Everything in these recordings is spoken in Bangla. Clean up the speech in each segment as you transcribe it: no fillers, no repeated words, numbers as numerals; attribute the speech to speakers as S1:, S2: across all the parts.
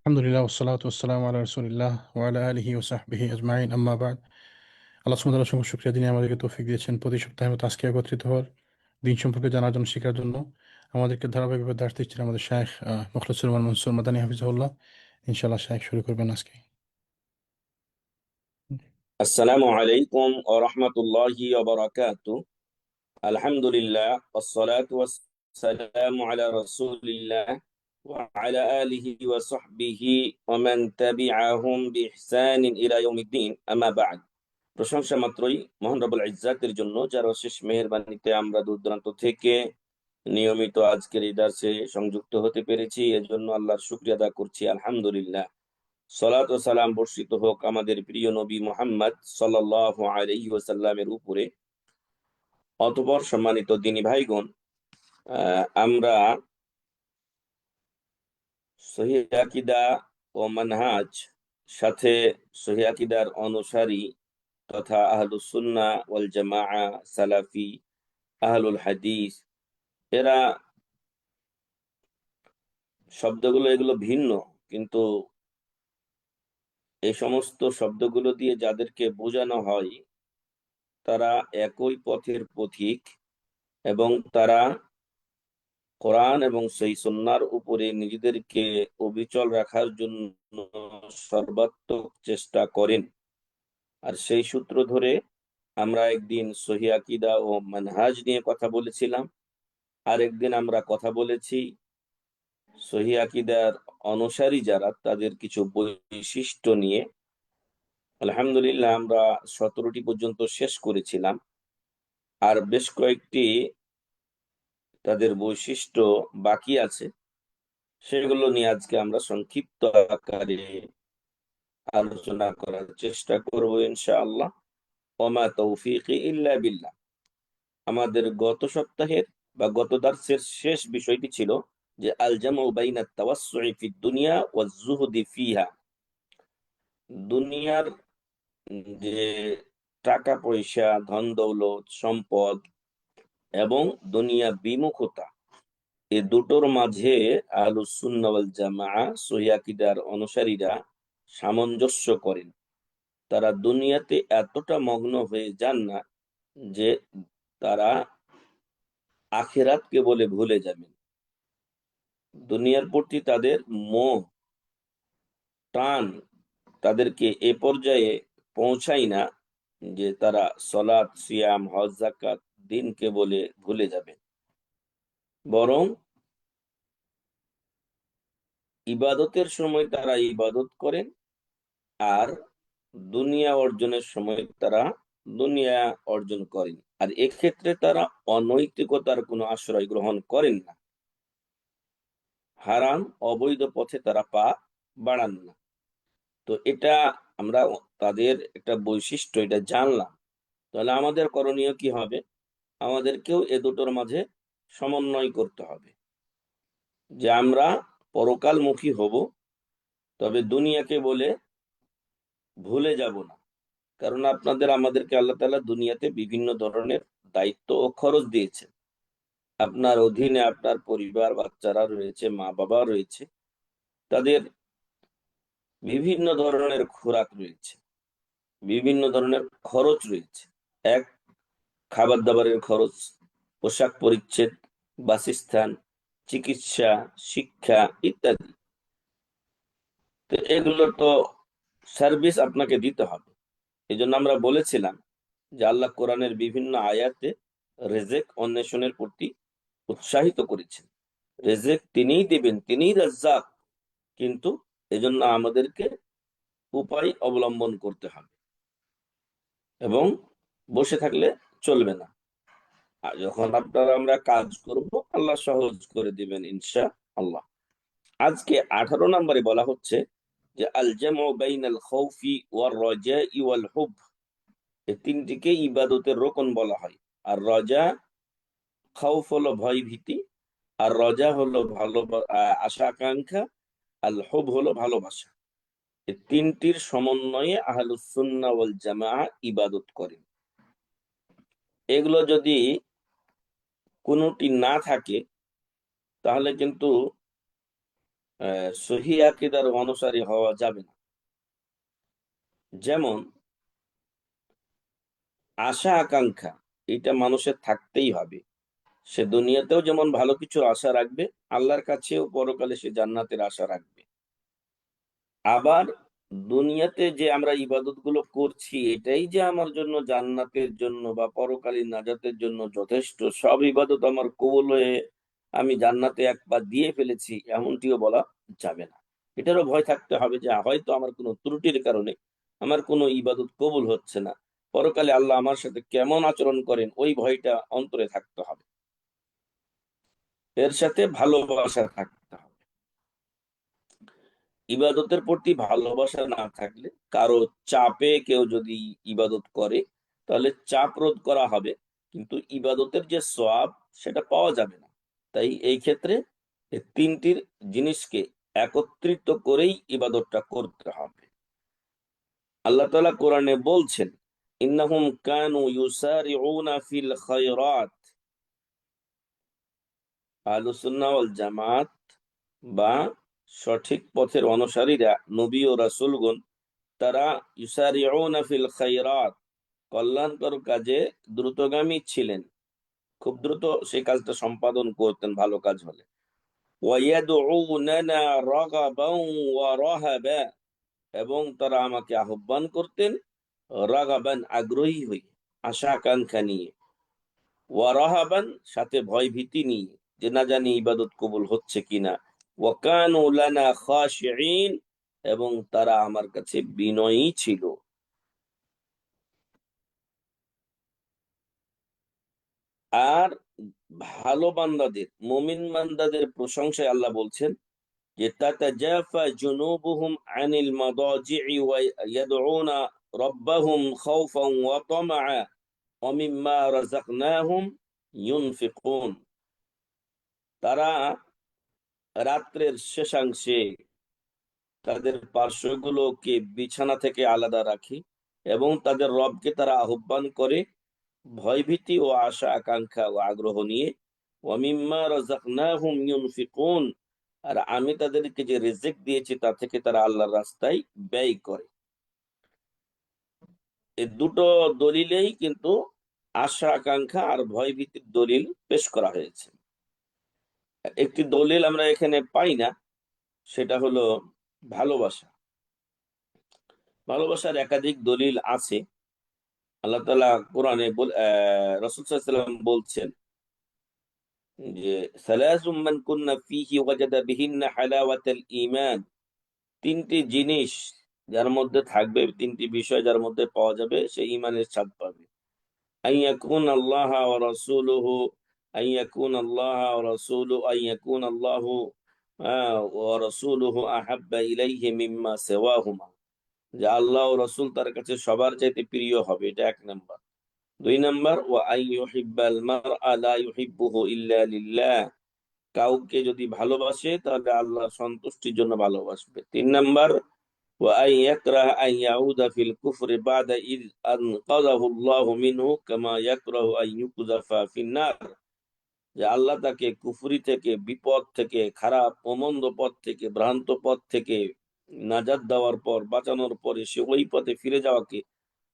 S1: আলহামদুলিল্লাহ ওয়াসসালাতু ওয়াসসালামু আলা রাসূলিল্লাহ ওয়া আলা আলিহি ওয়া সাহবিহি আজমাইন আম্মা বাদ। আল্লাহ সুবহানাহু ওয়া তাআলার অসংখ্য শুকরিয়া, যিনি আমাদেরকে তৌফিক দিয়েছেন প্রতি সপ্তাহের মতো আজকে একত্রিত হওয়ার, দিন সম্পর্কে জানার জন্য, শেখার জন্য। আমাদেরকে ধারাবাহিকভাবে দার্স দিচ্ছেন আমাদের শায়খ মুখলেসুর রহমান মনসুর মাদানী হাফিজাহুল্লাহ। ইনশাআল্লাহ শায়খ শুরু করবেন আজকে।
S2: আসসালামু আলাইকুম ওয়া রাহমাতুল্লাহি ওয়া বারাকাতুহু। আলহামদুলিল্লাহ ওয়াসসালাতু ওয়াসসালামু আলা রাসূলিল্লাহ ওয়া আলা আলিহি ওয়া সাহবিহি ওয়া মান তাবিআহুম বিইহসানিন ইলা ইয়াউমিদ্দিন, আম্মা বা'দ। প্রশংসা মাত্রই মহান রব্বুল ইজ্জাতের জন্য, যার অশেষ মেহেরবানিতে আমরা দূর দূরান্ত থেকে নিয়মিত আজকের এই দার্সে সংযুক্ত হতে পেরেছি। এজন্য আল্লাহর শুকরিয়া আদা করছি, আলহামদুলিল্লাহ। সালাত ও সালাম বর্ষিত হোক আমাদের প্রিয় নবী মুহাম্মদ সাল্লাল্লাহু আলাইহি ওয়াসাল্লামের উপরে। অতঃপর সম্মানিত দিনী ভাইগণ, আমরা সহিহ আকীদা ও মানহাজ, সাথে সহিহ আকীদার অনুসারী তথা আহলুস সুন্নাহ ওয়াল জামাআ, সালাফি, আহলুল হাদিস, এরা শব্দগুলো এগুলো ভিন্ন, কিন্তু এই সমস্ত শব্দগুলো দিয়ে যাদেরকে বোঝানো হয় তারা একই পথের পথিক, এবং তারা কোরআন এবং সেই সুন্নাহর উপরে নিজেদেরকে অবিচল রাখার জন্য সর্বাত্মক চেষ্টা করেন। আর সেই সূত্র ধরে আমরা একদিন সহিহ আকীদা ও মানহাজ নিয়ে কথা বলেছিলাম, আর একদিন আমরা কথা বলেছি সহিহ আকীদার অনুসারী যারা তাদের কিছু বৈশিষ্ট্য নিয়ে। আলহামদুলিল্লাহ, আমরা 17টি পর্যন্ত শেষ করেছিলাম, আর বেশ কয়েকটি তাদের বৈশিষ্ট্য বাকি আছে। সেগুলো নিয়ে আজকে আমরা সংক্ষিপ্ত আকারে আলোচনা করার চেষ্টা করব ইনশাআল্লাহ। ওমা তৌফিকি ইল্লা বিল্লাহ। আমাদের গত সপ্তাহের বা গত দার্সের শেষ বিষয়টি ছিল যে আল জামউ বাইনা তাওয়াসসুই ফিদ দুনিয়া ওয়াজ যুহদি ফিহা। দুনিয়ার যে টাকা পয়সা, ধন দৌলত, সম্পদ এবং দুনিয়া বিমুখতা, এ দুটোর মাঝে আহলুস সুন্নাহ ওয়াল জামাআহ সহিহ আকীদার অনুসারীরা সামঞ্জস্য করেন। তারা দুনিয়াতে এতটা মগ্ন হয়ে যান না যে তারা আখিরাতকে বলে ভুলে যাবেন। দুনিয়ার প্রতি তাদের মোহ, টান তাদেরকে এ পর্যায়ে পৌঁছায় না যে তারা সলাত, সিয়াম, হজ, যাকাত, দিনকে বলে ভুলে যাবে। বরং ইবাদতের সময় তারা ইবাদত করেন, আর দুনিয়া অর্জনের সময় তারা দুনিয়া অর্জন করেন। আর এক্ষেত্রে তারা অনৈতিকতার কোনো আশ্রয় গ্রহণ করেন না, হারাম অবৈধ পথে তারা পা বাড়ান না। তো এটা আমরা তাদের একটা বৈশিষ্ট্য, এটা জানলাম। তাহলে আমাদের করণীয় কি হবে? আমাদেরকেও এ দুটোর মাঝে সমন্বয় করতে হবে, যে আমরা পরকালমুখী হব, তবে দুনিয়াকে বলে ভুলে যাব না। কারণ আমাদেরকে আল্লাহ তাআলা দুনিয়াতে বিভিন্ন ধরনের দায়িত্ব ও খরচ দিয়েছেন। আপনার অধীনে আপনার পরিবার, বাচ্চারা রয়েছে, মা বাবা রয়েছে, তাদের বিভিন্ন ধরনের খোরাক রয়েছে, বিভিন্ন ধরনের খরচ রয়েছে। এক, খাবার দাবারের খরচ, পোশাক পরিচ্ছদ, বাসস্থান, চিকিৎসা, শিক্ষা ইত্যাদি। তো এগুলো তো সার্ভিস আপনাকে দিতে হবে। এই জন্য আমরা বলেছিলাম যে আল্লাহ কোরআনের বিভিন্ন আয়াতে রেজেক অন্বেষণের প্রতি উৎসাহিত করেছেন। রেজেক তিনিই দেবেন, তিনিই রাজ্জাক, কিন্তু এজন্য আমাদেরকে উপায় অবলম্বন করতে হবে এবং বসে থাকলে চলবে না। আর যখন আমরা কাজ করব, আল্লাহ সহজ করে দিবেন ইনশা আল্লাহ। আজকে 18 নম্বরে বলা হচ্ছে যে আল জামউ বাইনাল খাউফি ওয়ার রাজাই ওয়াল হুব। এই তিনটিকে ইবাদতের রোকন বলা হয়। আর রাজা, খাউফ হলো ভয় ভীতি, আর রাজা হলো ভালো আশা আকাঙ্ক্ষা, আল হুব হলো ভালোবাসা। এই তিনটির সমন্বয়ে আহলুস সুন্নাহ ওয়াল জামাআহ ইবাদত করেন। এগুলো যদি কোনোটি না থাকে তাহলে কিন্তু সহি আকীদার অনুসারী হওয়া যাবে না। যেমন আশা আকাঙ্ক্ষা, এটা মানুষের থাকতেই হবে। সে দুনিয়াতেও যেমন ভালো কিছু আশা রাখবে, আল্লাহর কাছেও পরকালে সে জান্নাতের আশা রাখবে। আবার দুনিয়াতে যে আমরা ইবাদত গুলো করছি, এটাই যে আমার জন্য জান্নাতের জন্য বা পরকালীন নাজাতের জন্য যথেষ্ট, সব ইবাদত আমার কবুল হয়ে আমি জান্নাতে একবার দিয়ে ফেলেছি, এমনটিও বলা যাবে না। এটারও ভয় থাকতে হবে যে হয়তো আমার কোনো ত্রুটির কারণে আমার কোনো ইবাদত কবুল হচ্ছে না, পরকালে আল্লাহ আমার সাথে কেমন আচরণ করেন, ওই ভয়টা অন্তরে থাকতে হবে। এর সাথে ভালোবাসা থাকতে হবে। ইবাদতের প্রতি ভালোবাসা না থাকলে, কারো চাপে কেউ যদি ইবাদত করে, তাহলে চাপ রোধ করা হবে, কিন্তু ইবাদতের যে সওয়াব সেটা পাওয়া যাবে না। তাই এই ক্ষেত্রে এই তিনটির জিনিসকে একত্রিত করেই ইবাদতটা করতে হবে। আল্লাহ তাআলা কোরআনে বলছেন, ইন্নাহুম কানু ইউসারিউনা ফিল খায়রাত। আহলুস সুন্নাহ ওয়াল জামাত বা সঠিক পথের অনুসারীরা, নবী ও রাসূলগণ, তারা ইউসারিউনা ফিল খায়রাত, কল্যাণকর কাজে দ্রুতগামী ছিলেন, খুব দ্রুত সেই কাজটা সম্পাদন করতেন ভালো কাজ হলে। ওয়ায়াদউনানা রাগাবান ওয়া রাহাবা, এবং তারা আমাকে আহ্বান করতেন রাগাবান, আগ্রহী হয়ে, আশা আকাঙ্ক্ষা নিয়ে, ওয়া রাহাবান, সাথে ভয় ভীতি নিয়ে, যে না জানি ইবাদত কবুল হচ্ছে কিনা, ওয়া কানু লানা খাশিঈন, এবং তারা আমার কাছে বিনয়ী ছিল। আর ভালো বান্দাদের, মুমিন বান্দাদের প্রশংসায় আল্লাহ বলছেন যে তাতাজাফা জুনুবুহুম আনিল মাদাজি'i ওয়া ইয়াদউনা রাব্বাহুম খাওফান ওয়া তামাআ ওয়া মিম্মা রাযাকনাহুম ইউনফিকুন। তারা রাত্রের শেষাংশে তাদের পার্শ্বগুলোকে বিছানা থেকে আলাদা রাখে এবং তাদের রবকে তারা আহ্বান করে ভয়ভীতি ও আশা আকাঙ্ক্ষা ও আগ্রহ নিয়ে। ওয়ামিম্মা রাযাকনাহুম ইউনফিকুন, আর আমি তাদেরকে যে রিজিক দিয়েছি তা থেকে তারা আল্লাহর রাস্তায় ব্যয় করে। এই দুটো দলিলেই কিন্তু আশা আকাঙ্ক্ষা আর ভয়ভীতির দলিল পেশ করা হয়েছে। একটি দলিল আমরা এখানে পাই না, সেটা হলো ভালোবাসা। ভালোবাসার একাধিক দলিল আছে। আল্লাহ তাআলা কোরআনে রাসূল সাল্লাল্লাহু আলাইহি ওয়াসাল্লাম বলছেন যে সালাসুম মান কুন্না ফীহি ওয়াজাদা বিহিন্না হালাওয়াতাল ঈমান। তিনটি জিনিস যার মধ্যে থাকবে, তিনটি বিষয় যার মধ্যে পাওয়া যাবে, সে ঈমানের স্বাদ পাবে। আইয়াকুন আল্লাহ ওয়া রাসূলুহু, আইয়াকুন আল্লাহ ওয়া রাসূলুহু, আইয়াকুন আল্লাহু ওয়া রাসূলুহু আহাব্বা ইলাইহি মিম্মা সিওয়াহুমা, যে আল্লাহ ও রাসূল তার কাছে সবার চাইতে প্রিয় হবে, এটা এক নাম্বার। দুই নাম্বার, ওয়া আইয়ুহিব্বাল মারআ লা ইউহিব্বুহু ইল্লা লিল্লাহ, কাউকে যদি ভালোবাসে তাহলে আল্লাহর সন্তুষ্টির জন্য ভালোবাসবে। তিন নাম্বার, ওয়া আন ইয়াকরাহা আন ইয়াউদা ফিল কুফরি বাদা ইয আনকাযাহু আল্লাহু মিনহু কামা ইয়াকরাহু আন ইউকযাফা ফিন নার, যে আল্লাহ তাকে কুফরি থেকে, বিপদ থেকে, খারাপ ও মন্দ পথ থেকে, ভ্রান্ত পথ থেকে নাজাত দেওয়ার পর, বাঁচানোর পরে সে ওই পথে ফিরে যাওয়াকে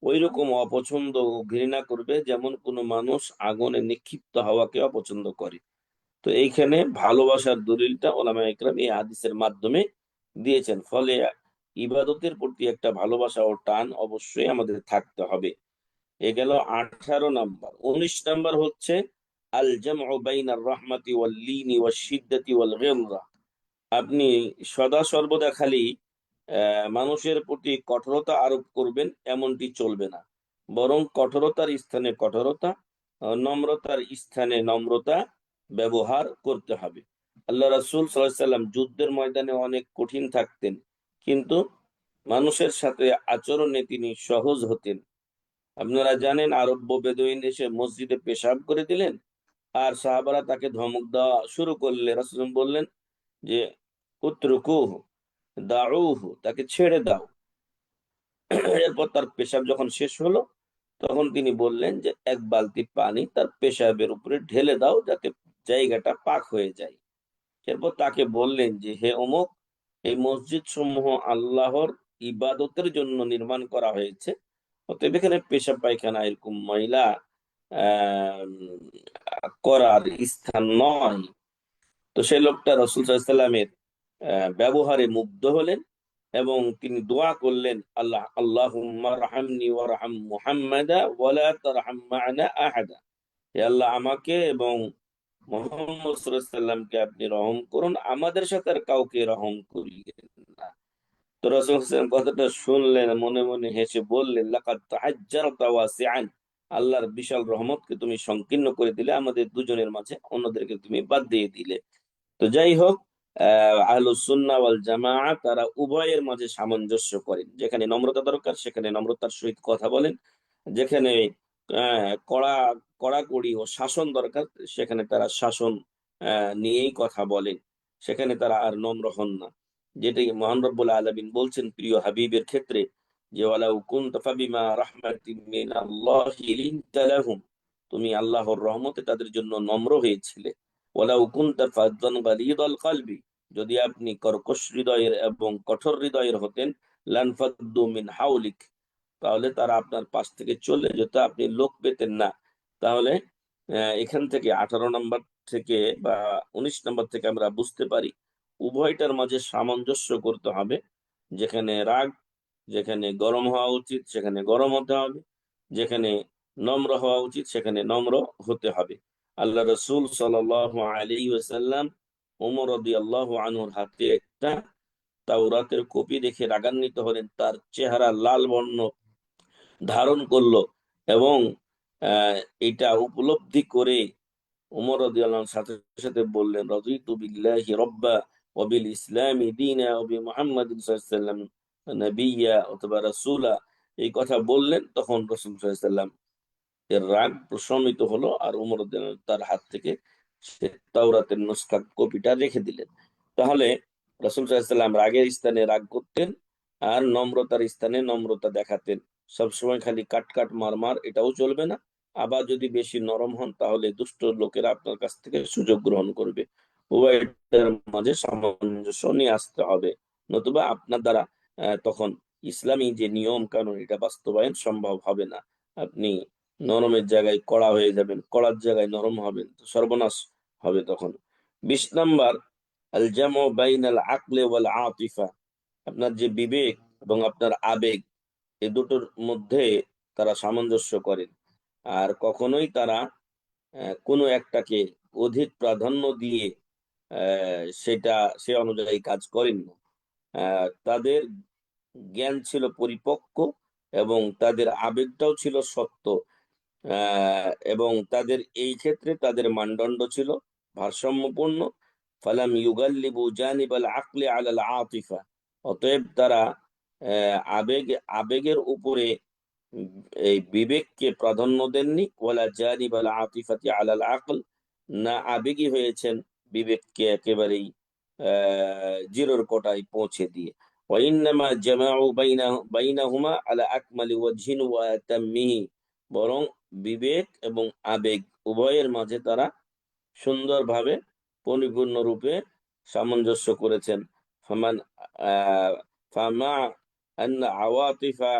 S2: ওই রকম অপছন্দ ও ঘৃণা করবে যেমন কোনো মানুষ আগুনে নিক্ষিপ্ত হওয়াকে অপছন্দ করে। তো এইখানে ভালোবাসার দলিলটা ওলামায়ে ইকরাম এই হাদিসের মাধ্যমে দিয়েছেন। ফলে ইবাদতের প্রতি একটা ভালোবাসা ও টান অবশ্যই আমাদের থাকতে হবে। এ গেল 18 নাম্বার। 19 নাম্বার হচ্ছে আল জামউ বাইনার রাহমাতি ওয়াল লিনি ওয়াশ শিদ্দাতি ওয়াল গিলযা। আপনি সদা সর্বদা খালি মানুষের প্রতি কঠোরতা আরোপ করবেন এমনটি চলবে না, বরং কঠোরতার স্থানে কঠোরতা, নম্রতার স্থানে নম্রতা ব্যবহার করতে হবে। আল্লাহ রাসূল সাল্লাল্লাহু আলাইহি সাল্লাম যুদ্ধের ময়দানে অনেক কঠিন থাকতেন, কিন্তু মানুষের সাথে আচরণে তিনি সহজ হতেন। আপনারা জানেন, আরব্য বেদুইন এসে মসজিদে পেশাব করে দিলেন, আর সাহাবারা তাকে ধমক দেওয়া শুরু করলে রাসূল বললেন যে উতরুকুহু, দাউহু, তাকে ছেড়ে দাও। এরপর তার পেশাব যখন শেষ হলো, তখন তিনি বললেন যে এক বালতি পানি তার পেশাবের উপরে ঢেলে দাও, যাতে জায়গাটা পাক হয়ে যায়। এরপর তাকে বললেন যে, হে অমুক, এই মসজিদ সমূহ আল্লাহর ইবাদতের জন্য নির্মাণ করা হয়েছে, অতএব এখানে পেশাব পায়খানা এরকম ময়লা আহ করার স্থান নয়। তো সেই লোকটা রাসূল সাল্লাল্লাহু আলাইহি ওয়াসাল্লামের ব্যবহারে মুগ্ধ হলেন এবং তিনি দোয়া করলেন, আল্লাহুম্মা রহামনি ওয়ারহাম মুহাম্মাদা ওয়ালা তারহাম মা'না আহাদা। হে আল্লাহ, আমাকে এবং মুহাম্মদ সাল্লাল্লাহু আলাইহি ওয়াসাল্লামকে আপনি রহম করুন, আমাদের সাথে আর কাউকে রহম করিয়েন না। তো রাসূল সাল্লাল্লাহু আলাইহি ওয়াসাল্লাম কথাটা শুনলেন, মনে মনে হেসে বললেন, লাকাদ তাহাজ্জারতা ওয়াসিআন। আল্লাহর বিশাল রহমতকে তুমি সংকীর্ণ করে দিলে আমাদের দুজনের মাঝে, অন্যদেরকে তুমি বাদ দিয়ে দিলে। তো যাই হোক, আহলুস সুন্নাহ ওয়াল জামাআহ তারা উভয়ের মাঝে সামঞ্জস্য করেন। যেখানে নম্রতা দরকার সেখানে নম্রতার সহিত কথা বলেন, যেখানে কড়া কড়াকড়ি ও শাসন দরকার সেখানে তারা শাসন নিয়েই কথা বলেন, সেখানে তারা আর নম্র হন না। যেটাই মহান রব্বুল আলামিন বলছেন প্রিয় হাবিবের ক্ষেত্রে, যে ওয়ালাউ কুনতা ফাবিমা রাহমাতিন মিনাল্লাহি লিনতা লাহুম, তুমি আল্লাহর রহমতে তাদের জন্য নম্র হয়েছিলে। ওয়ালাউ কুনতা ফাযযান গালিযাল কলবি, যদি আপনি কর্কশ হৃদয়ের এবং কঠোর হৃদয়ের হতেন, লানফাদ্দু মিন হাওলিক, তাহলে তারা আপনার পাশ থেকে চলে যেত, আপনি লোক পেতেন না। তাহলে এখান থেকে 18 নম্বর থেকে বা 19 নম্বর থেকে আমরা বুঝতে পারি উভয়টার মাঝে সামঞ্জস্য করতে হবে। যেখানে রাগ, যেখানে গরম হওয়া উচিত সেখানে গরম হতে হবে, যেখানে নম্র হওয়া উচিত সেখানে নম্র হতে হবে। আল্লাহ রসুল সাল্লাল্লাহু আলাইহি ওয়াসাল্লাম ওমর রাদিয়াল্লাহু আনহুর হাতে একটা তাওরাতের কপি দেখে রাগান্বিত হলেন, তার চেহারা লাল বর্ণ ধারণ করলো এবং আহ এটা উপলব্ধি করে ওমর রাদিয়াল্লাহু আনহু সাথে সাথে বললেন, রাদিতু বিল্লাহি রাব্বা ওয়া বিল ইসলামি দীনা ওয়া বি মুহাম্মাদিন সাল্লাল্লাহু আলাইহি ওয়াসাল্লাম নবিয়্যা অথবা রাসূলা। এই কথা বললেন, তখন রাসূল সাল্লাল্লাহু আলাইহি ওয়াসাল্লাম এর রাগ প্রশমিত হলো আর ওমর রাদিয়াল্লাহু আনহু তার হাত থেকে সে তাওরাতের নুসখা কপিটা রেখে দিলেন। তাহলে রাসূল সাল্লাল্লাহু আলাইহি ওয়াসাল্লাম রাগের স্থানে রাগ করতেন আর নম্রতার স্থানে নম্রতা দেখাতেন। সবসময় খালি কাট কাট মার মার এটাও চলবে না। আবার যদি বেশি নরম হন তাহলে দুষ্ট লোকেরা আপনার কাছ থেকে সুযোগ গ্রহণ করবে। উভয়ের মাঝে সামঞ্জস্য নিয়ে আসতে হবে, নতুবা আপনার দ্বারা তখন ইসলামী যে নিয়ম কানুন এটা বাস্তবায়ন সম্ভব হবে না। আপনি নরমের জায়গায় কড়া হয়ে যাবেন, কড়ার জায়গায় নরম হবেন, তো সর্বনাশ হবে তখন। 20 নম্বর, আল জামু বাইনাল আকলি ওয়াল আতিফা, আপনার যে বিবেক এবং আপনার আবেগ এ দুটোর মধ্যে তারা সামঞ্জস্য করেন। আর কখনোই তারা কোনো একটাকে অধিক প্রাধান্য দিয়ে সেটা সে অনুযায়ী কাজ করেন না। তাদের জ্ঞান ছিল পরিপক্ক এবং তাদের আবেগটাও ছিল সত্য, এবং তাদের এই ক্ষেত্রে তাদের মানদণ্ড ছিল ভারসাম্যপূর্ণ। ফালাম ইউগাল্লিবু জানিবাল আকলি আলাল আতিফা, অতএব তারা আবেগের উপরে উম, এই বিবেককে প্রাধান্য দেননি। ওয়ালা জানিবাল আতিফাতি আলাল আকল, না আবেগী হয়েছেন বিবেককে একেবারেই জিরোর কোটায় পৌঁছে দিয়ে। ওয়াইন্নামা জামাউ বাইনাহুমা আলা আকমালি ওয়াজহিন ওয়া আতাম্মিহি, বরং বিবেক এবং আবেগ উভয়ের মাঝে তারা সুন্দরভাবে পরিপূর্ণ রূপে সামঞ্জস্য করেছেন। ফামান আহ ফামা আন্না আওয়াতিফা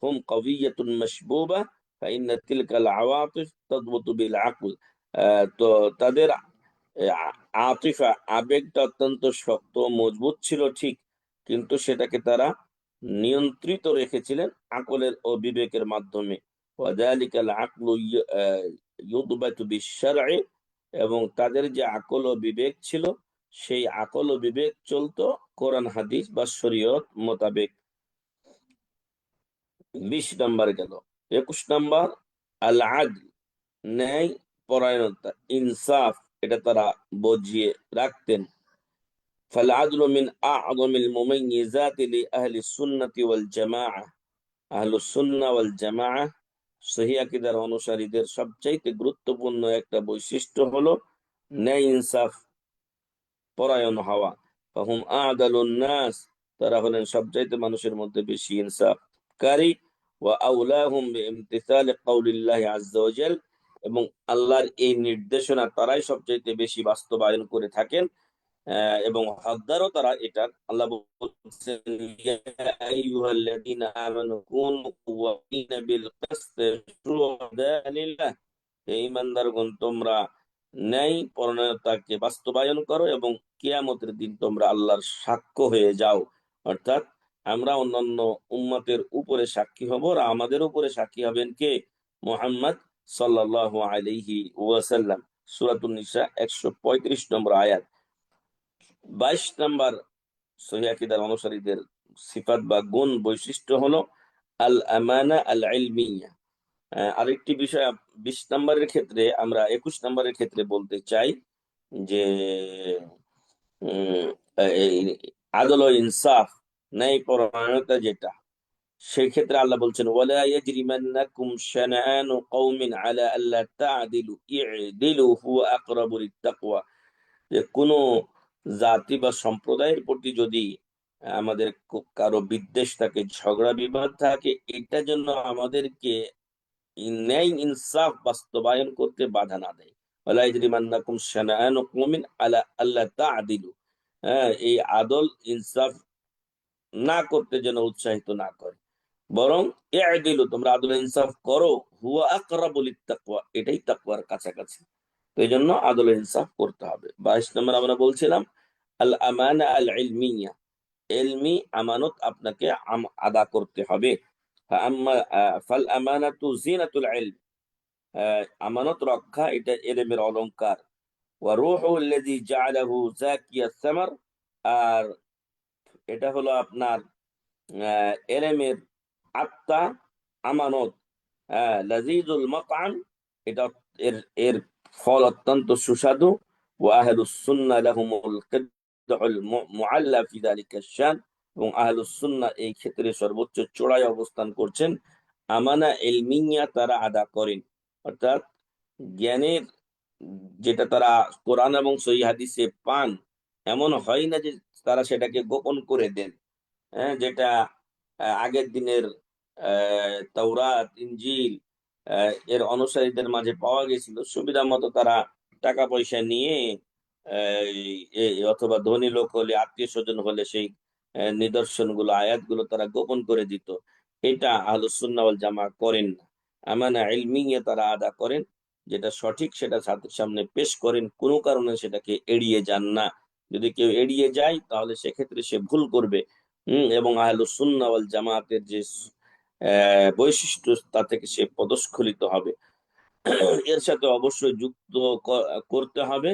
S2: হুম কওয়িয়াতুন মাশবুবা ফাইন্না তিলকাল আওয়াতিফ তাদবুতু বিল আকল। তো তাদের আতিফা আবেগটা অত্যন্ত শক্ত ও মজবুত ছিল ঠিক, কিন্তু সেটাকে তারা নিয়ন্ত্রিত রেখেছিলেন আকলের ও বিবেকের মাধ্যমে। ওয়াযালিকাল আকলু ইউদবাতু বিশ-শারঈ, এবং তাদের যে আকল ও বিবেক ছিল সেই আকল ও বিবেক চলতো কোরআন হাদিস বা শরীয়ত মোতাবেক। 20 নম্বর গেল। 21 নম্বর, আল আদল, ন্যায় পরায়ণতা, ইনসাফ, এটা তারা বজিয়ে রাখতেন। ফাল-আদলু মিন আ'যামিল মুমাইয়িজাতি লিআহলি সুন্নাতি ওয়াল জামাআহ, আহলুস সুন্নাহ ওয়াল জামাআহ সহিহ আকীদার অনুসারীদের সবচাইতে গুরুত্বপূর্ণ একটা বৈশিষ্ট্য হলো ন্যায় ইনসাফ পরায়ণ হওয়া। ফাহুম আ'দালুন নাস, তারা হলেন সবচাইতে মানুষের মধ্যে বেশি ইনসাফকারী। ওয়া আউলাহুম বিইমতিসালি কাউলিল্লাহি আযজা ওয়া জাল, এবং আল্লাহর এই নির্দেশনা তারাই সবচাইতে বেশি বাস্তবায়ন করে থাকেন। এবং হকদারও তারা এটার। আল্লাহ বলছেন ইয়া আইয়ুহাল্লাযীনা আমানু কুনু কাওয়ামিনা বিল কিসতি শুহাদা'a লিল্লাহ, হে ঈমানদারগণ তোমরা ন্যায় পরায়ণতাকে বাস্তবায়ন করো এবং কিয়ামতের দিন তোমরা আল্লাহর সাক্ষ্য হয়ে যাও। অর্থাৎ আমরা অন্যান্য উম্মতের উপরে সাক্ষী হব, আর আমাদের উপরে সাক্ষী হবেন কে? মুহাম্মদ সাল্লাল্লাহু আলাইহি ওয়াসাল্লাম। সূরাতুন নিসা 135 নম্বর আয়াত। 22 নম্বর সহিহ আকীদার অনুসারীদের সিফাত বা গুণ বৈশিষ্ট্য হলো আল আমানা আল ইলমিয়া। আরেকটি বিষয় 20 নম্বরের ক্ষেত্রে, আমরা 21 নম্বরের ক্ষেত্রে বলতে চাই যে উম, এই আদল ও ইনসাফ, ন্যায় পরায়ণতা যেটা, সেই ক্ষেত্রে আল্লাহ বলছেন ওয়ালা ইয়াজরিমান্নাকুম শানাআনু কওমিন আলা আল্লা তা'দিলু ই'দিলু হুয়া আকরাবু লিত্তাকওয়া, যে কোনো জাতি বা সম্প্রদায়ের প্রতি যদি আমাদের কারো বিদ্বেষ থাকে, ঝগড়া বিবাদ থাকে, এটা জন্য আমাদেরকে ন্যায় ইনসাফ বাস্তবায়ন করতে বাধা না দেয়। ওয়ালা ইয়াজরিমান্নাকুম শানাআনু কওমিন আলা আল্লা তা'দিলু, এই আদল ইনসাফ না করতে যেন উৎসাহিত না করে, বরং ই'দিলু তোমরা আদল ইনসাফ করো, হুয়া আকরাবু লিত্তাকওয়া, এটাই তাকওয়ার কাছাকাছি। তো এই জন্য আদল ইনসাফ করতে হবে। 22 নম্বর আমরা বলছিলাম আল আমানা আল ইলমিয়া, ইলমি আমানত আপনাকে আদা করতে হবে। ফাল আমানাতু জিনাতুল ইলম, আমানত রক্ষা এটা ইলমের অলংকার। ওয়া রূহুল্লাযী জাআলাহু যাকিয়াস সামার, আর এটা হলো আপনার এলেমের আত্মা, আমানত। লাযীজুল মাতআম, এটা এর এর ফল অত্যন্ত সুস্বাদু। ওয়া আহলুস সুন্নাহ লাহুমুল কিদহুল মুআল্লা ফি যালিকা শান, এবং আহলুস সুন্নাহ এই ক্ষেত্রে সর্বোচ্চ চূড়ায় অবস্থান করছেন। আমানা ইলমিয়া তারা আদা করেন, অর্থাৎ জ্ঞানের যেটা তারা কোরআন এবং সহিহ হাদিসে পান, এমন হয় না যে তারা সেটাকে গোপন করে দেন। যেটা আগের দিনের তাওরাত, ইনজিল এর অনুসারীদের মাঝে পাওয়া গেছিল, সুবিধা মতো তারা টাকা পয়সা নিয়ে অথবা ধনী লোক হলে, আত্মীয় স্বজন হলে সেই নিদর্শনগুলো, আয়াতগুলো তারা গোপন করে দিত। এটা আহলুস সুন্নাহ ওয়াল জামা করেন না। আমানা ইলমিয়া তারা আদা করেন, যেটা সঠিক সেটা ছাত্রের সামনে পেশ করেন, কোনো কারণে সেটাকে এড়িয়ে যান না। যদি কেউ এড়িয়ে যায় তাহলে সেক্ষেত্রে সে ভুল করবে। এবং আহলুস সুন্নাহ ওয়াল জামাতের যে বৈশিষ্ট্য, তা থেকে সে পদস্খলিত হবে। এর সাথে অবশ্যই যুক্ত করতে হবে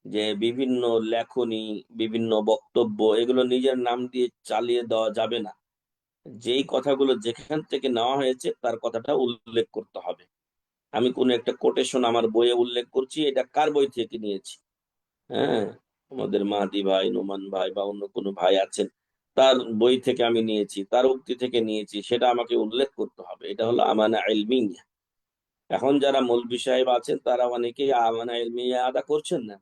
S2: যে বিভিন্ন লেখনী, বিভিন্ন বক্তব্য, এগুলো নিজের নাম দিয়ে চালিয়ে দেওয়া যাবে না। যেই কথাগুলো যেখান থেকে নেওয়া হয়েছে তার কথাটা উল্লেখ করতে হবে। আমি কোন একটা কোটেশন আমার বইয়ে উল্লেখ করছি, এটা কার বই থেকে নিয়েছি? হ্যাঁ, আমাদের মাহাদি ভাই, নোমান ভাই বা অন্য কোনো ভাই আছেন, তার বই থেকে আমি নিয়েছি, তার উক্তি থেকে নিয়েছি, সেটা আমাকে উল্লেখ করতে হবে। এটা হলো আমানা ইলমিয়া। এখন যারা মৌলভী সাহেব আছেন তারা অনেকেই আমানা ইলমিয়া আদা করছেন না।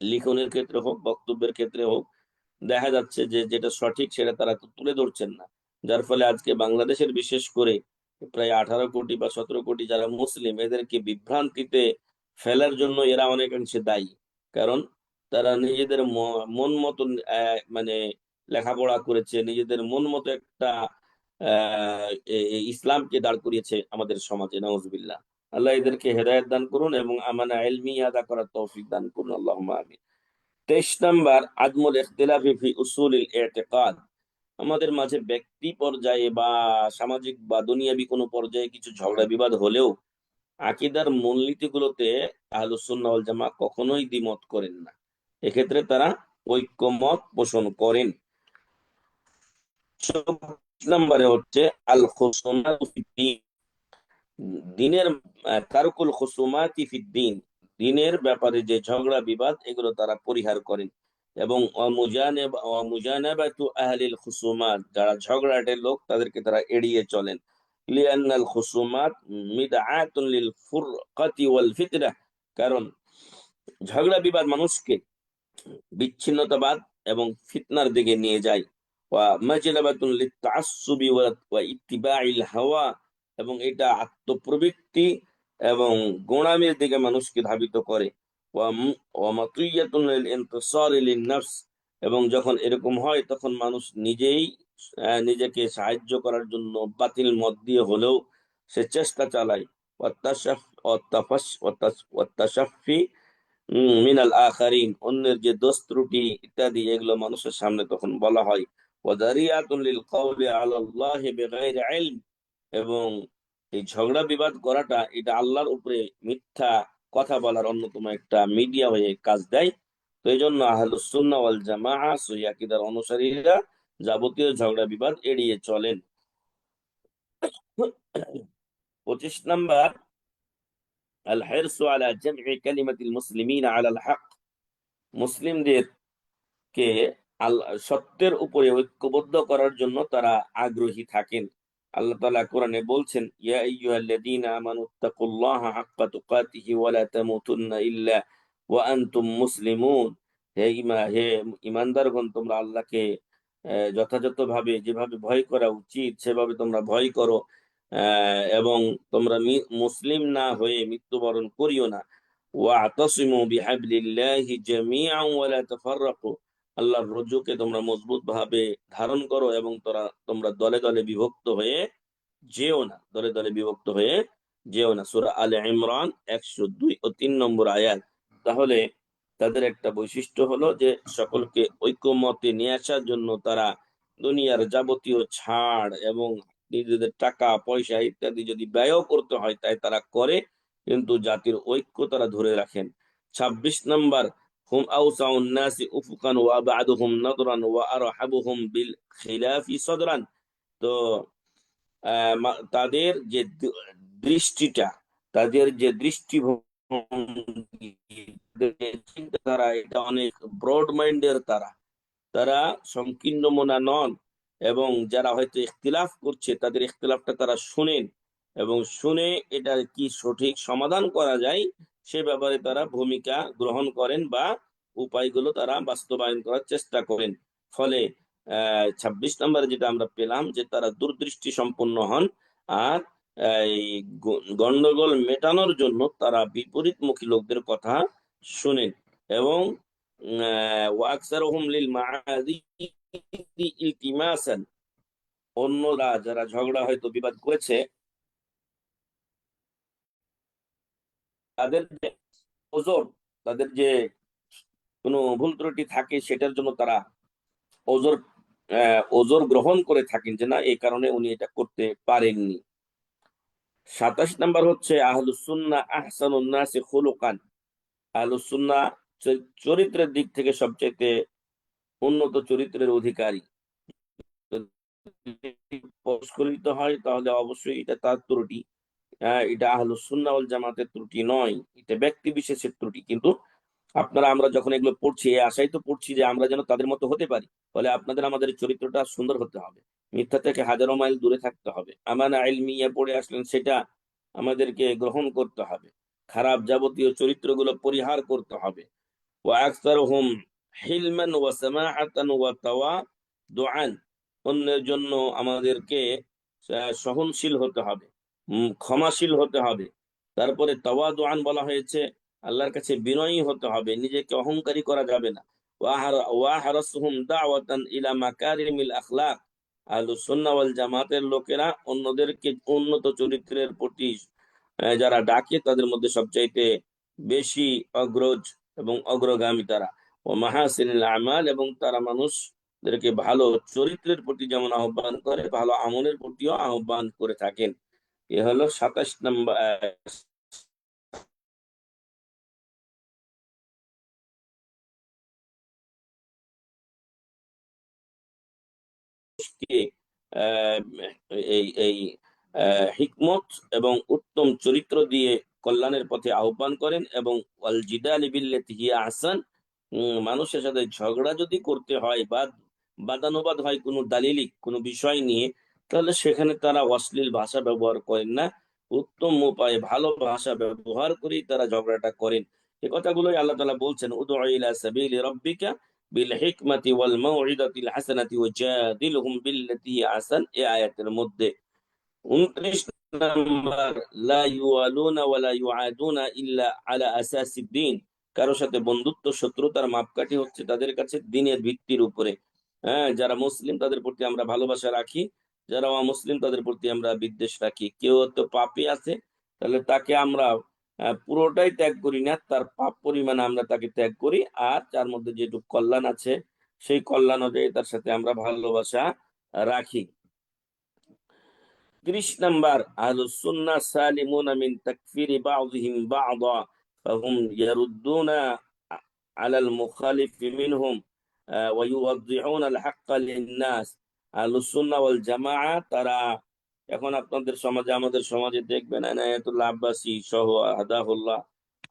S2: লিখনের ক্ষেত্রে হোক, বক্তব্যের ক্ষেত্রে হোক, দেখা যাচ্ছে যে যেটা সঠিক সেটা তারা তো তুলে ধরছেন না। যার ফলে আজকে বাংলাদেশের বিশেষ করে প্রায় 18 কোটি বা 17 কোটি যারা মুসলিম, এদেরকে বিভ্রান্তিতে ফেলার জন্য এরা অনেকাংশে দায়ী। কারণ তারা নিজেদের মন মতন মানে লেখাপড়া করেছে, নিজেদের মন মতো একটা ইসলামকে দাঁড় করিয়েছে আমাদের সমাজে, নাউজুবিল্লাহ। আল্লাহ এদেরকে হেদায়েত দান করুন এবং আমানা ইলমি আদা করার তৌফিক দান করুন, আল্লাহুম্মা আমিন। 23 নাম্বার আদমুল ইখতিলাফি ফি উসুলিল ইতিকাদ, আমাদের মাঝে ব্যক্তি পর্যায়ে বা সামাজিক বা দুনিয়াবি কোনো পর্যায়ে কিছু ঝগড়া বিবাদ হলেও আকীদার মূলনীতিগুলোতে আহলুস সুন্নাহ ওয়াল জামাত কখনোই দ্বিমত করেন না। এক্ষেত্রে তারা ঐক্যমত পোষণ করেন। 24 নম্বরে হচ্ছে আল খুসুমাতু ফিদ্দীন, দিনের তারকুল খুসুমাতি ফিদ্দীন, দিনের ব্যাপারে যে ঝগড়া বিবাদ এগুলো তারা পরিহার করেন। এবং অমুজানাবাতু আহলিল খুসুমাত, যারা ঝগড়াটের লোক তাদেরকে তারা এড়িয়ে চলেন। লিআন্নাল খুসুমাত মিদআতুন লিল ফুরকাতি ওয়াল ফিতনাহ, কারণ ঝগড়া বিবাদ মানুষকে বিচ্ছিন্নতাবাদ এবং ফিতনার দিকে নিয়ে যায়। ওয়া মাজলাবাতুন লিত-তাআসসুবি ওয়া ইত্তিবাইল হাওয়া, এবং এটা আত্মপ্রবৃত্তি এবং গোঁড়ামির দিকে মানুষকে ধাবিত করে। ওয়ামাতুইয়াতুন লিল ইনতিসারি লিন নাফস, এবং যখন এরকম হয় তখন মানুষ নিজেই নিজেকে সাহায্য করার জন্য বাতিল মত দিয়ে হলেও সে চেষ্টা চালায়। ওয়াত্তাশাফি মিনাল আখারিন, অন্যের যে দোষ ত্রুটি ইত্যাদি এগুলো মানুষের সামনে তখন বলা হয়। ওয়াদারিয়াতুন লিল কওলি আলাল্লাহি বিগাইরি ইলম, এবং এই ঝগড়া বিবাদ করাটা এটা আল্লাহর উপরে মিথ্যা কথা বলার অন্যতম একটা মিডিয়া হয়ে কাজ দেয়। তো এই জন্য আহলুস সুন্নাহ ওয়াল জামাআহ সহিহ আকীদার অনুসারীরা যাবতীয় ঝগড়া বিবাদ এড়িয়ে চলেন। 25 নম্বর, আল হিরসু আলা জামঈ কালিমাতিল মুসলিমিনা আলাল হক, মুসলিমদেরকে সত্যের উপরে ঐক্যবদ্ধ করার জন্য তারা আগ্রহী থাকেন। আল্লাহ তাআলা কোরআনে বলছেন, ইয়া আইয়ুহাল্লাযীনা আমানুত্তাকুল্লাহা হাক্কা তুকাতিহি ওয়া লা তামুতুন্না ইল্লা ওয়া আনতুম মুসলিমুন, হে ঈমানদারগণ, তোমরা আল্লাহকে যথাযথভাবে যেভাবে ভয় করা উচিত সেভাবে তোমরা ভয় করো, এবং তোমরা মুসলিম না হয়ে মৃত্যুবরণ করিও না। ওয়াতাসিমু বিহাবলিল্লাহি জামিআন ওয়া লা তাফাররাকু, আল্লাহর রজ্জুকে তোমরা মজবুত ভাবে ধারণ করো এবং তোমরা দলে দলে বিভক্ত হয়ে যেও না, দলে দলে বিভক্ত হয়ে যেও না। সূরা আলে ইমরান 102 ও 3 নম্বর আয়াত। তাহলে তাদের একটা বৈশিষ্ট্য হলো যে সকলকে ঐক্যমতে নিয়ে আসার জন্য তারা দুনিয়ার যাবতীয় ছাড় এবং নিজেদের টাকা পয়সা ইত্যাদি যদি ব্যয়ও করতে হয় তাই তারা করে, কিন্তু জাতির ঐক্য তারা ধরে রাখেন। 26 নম্বর, হুম আউসাউন নাসি উফুকান ওয়া আবআদুহুম নাদরান ওয়া আরহাবুহুম বিল খিলাফি সদরান। তো তাদের যে দৃষ্টিটা, তাদের যে দৃষ্টিভঙ্গি, তারা এটা অনেক ব্রড মাইন্ডের, তারা তারা সংকীর্ণ মনা নন, এবং যারা হয়তো ইখতিলাফ করছে তাদের ইখতিলাফটা তারা শুনেন এবং শুনে এটা কি সঠিক সমাধান করা যায় সে ব্যাপারে তারা ভূমিকা গ্রহণ করেন বা উপায়গুলো তারা বাস্তবায়ন করার চেষ্টা করেন। ফলে 26 নম্বরে যেটা আমরা পেলাম যে তারা দূরদৃষ্টি সম্পন্ন হন, আর এই গন্ডগোল মেটানোর জন্য তারা বিপরীতমুখী লোকদের কথা শুনেন, এবং ওয়াকসারুহুম লিল মাআদি ইলতিমাসান, অন্যরা যারা ঝগড়া হয়তো বিবাদ করেছে তাদের যে ওজর, তাদের যে কোনো ভুল ত্রুটি থাকে সেটার জন্য তারা ওজর ওজর গ্রহণ করে থাকেন যে না এই কারণে উনি এটা করতে পারেননি। 27 নম্বর হচ্ছে আহলুস সুন্নাহ আহসানুন নাসি খুলুকান, আহলুস সুন্নাহ চরিত্রের দিক থেকে সবচেয়ে উন্নত চরিত্রের অধিকারী। সংস্করিত হয় তাহলে অবশ্যই এটা তার ত্রুটি, এটা আহলুস সুন্নাহ ওয়াল জামাতের ত্রুটি নয়, এটা ব্যক্তি বিশেষের ত্রুটি। কিন্তু আমরা যখন এগুলো পড়ছি এই আশাই তো পড়ছি যে আমরা যেন তাদের মতো হতে পারি। ফলে আমাদের চরিত্রটা সুন্দর হতে হবে, মিথ্যা থেকে হাজারো মাইল দূরে থাকতে হবে, আমানা ইলমিয়া পড়ে আসলেন সেটা আমাদেরকে গ্রহণ করতে হবে, খারাপ যাবতীয় চরিত্রগুলো পরিহার করতে হবে। ওয়া আকসারুহুম হিলমান ওয়া সামাআতান ওয়া তাওয়াদুআন, অন্যের জন্য আমাদেরকে সহনশীল হতে হবে, ক্ষমাশীল হতে হবে। তারপরে তাওয়াদুআন বলা হয়েছে, আল্লাহর কাছে বিনয়ী হতে হবে, নিজেকে অহংকারী করা যাবে না। ওয়া হারাসুহুম দাওয়াতান ইলা মাকারিমিল আখলাক, আহলুস সুন্নাহ ওয়াল জামাতের লোকেরা অন্যদেরকে উন্নত চরিত্রের প্রতি যারা ডাকে তাদের মধ্যে সবচাইতে বেশি অগ্রজ এবং অগ্রগামী তারা। ও মাহাসিনিল আমাল, এবং তারা মানুষদেরকে ভালো চরিত্রের প্রতি যেমন আহ্বান করে ভালো আমলের প্রতিও আহ্বান করে থাকেন। এ হলো 27 নম্বর কে আহ, এই এই হিকমত এবং উত্তম চরিত্র দিয়ে কল্যাণের পথে আহ্বান করেন, এবং ওয়াল জিদালি বিল্লাতি হিয়া আহসান, মানুষের সাথে ঝগড়া যদি করতে হয় বা বাদানুবাদ হয় কোনো দালিলিক কোনো বিষয় নিয়ে, তাহলে সেখানে তারা অশ্লীল ভাষা ব্যবহার করেন না, উত্তম উপায়ে ভালো ভাষা ব্যবহার করেই তারা ঝগড়াটা করেন। এই কথাগুলোই আল্লাহ তাআলা বলছেন, উদউ ইলা সাবিলি রাব্বিকা বিল হিকমাতি ওয়াল মাউইদাতিল হাসানাতি ওয়াজাদিলহুম বিল্লাতি হিয়া আহসান, এই আয়াতের মধ্যে। 29 নম্বর, লা ইউয়ালুনা ওয়া লা ইউআদুনা ইল্লা আলা আসাসিদ দ্বীন, কারোর সাথে বন্ধুত্ব শত্রুতার মাপকাঠি হচ্ছে তাদের কাছে দিনের ভিত্তির উপরে। হ্যাঁ, যারা মুসলিম তাদের প্রতি আমরা ভালোবাসা রাখি, যারা অমুসলিম তাদের প্রতি আমরা বিদ্বেষ রাখি। কেউ তো পাপী আছে, তাহলে তাকে আমরা পুরোটাই ত্যাগ করি না, তার পাপ পরিমাণে আমরা তাকে ত্যাগ করি, আর যার মধ্যে যেটুকু কল্যাণ আছে সেই কল্যাণ অনুযায়ী তার সাথে আমরা ভালোবাসা রাখি। 30 নাম্বার, আহলুস সুন্নাহ সালিমুনা মিন তাকফিরি বাযিহিম বাযা ফাহুম ইয়ারুদ্দুনা আলাল মুখালিফি মিনহুম ওয়া ইউওয়াদ্দিহুনা আল হাক্কা লিন-নাস। আহলুস সুন্নাহ ওয়াল জামাআহ তারা, এখন আপনাদের সমাজে, আমাদের সমাজে দেখবেন এনায়েতুল্লাহ আব্বাসী সহ হাদাহুল্লাহ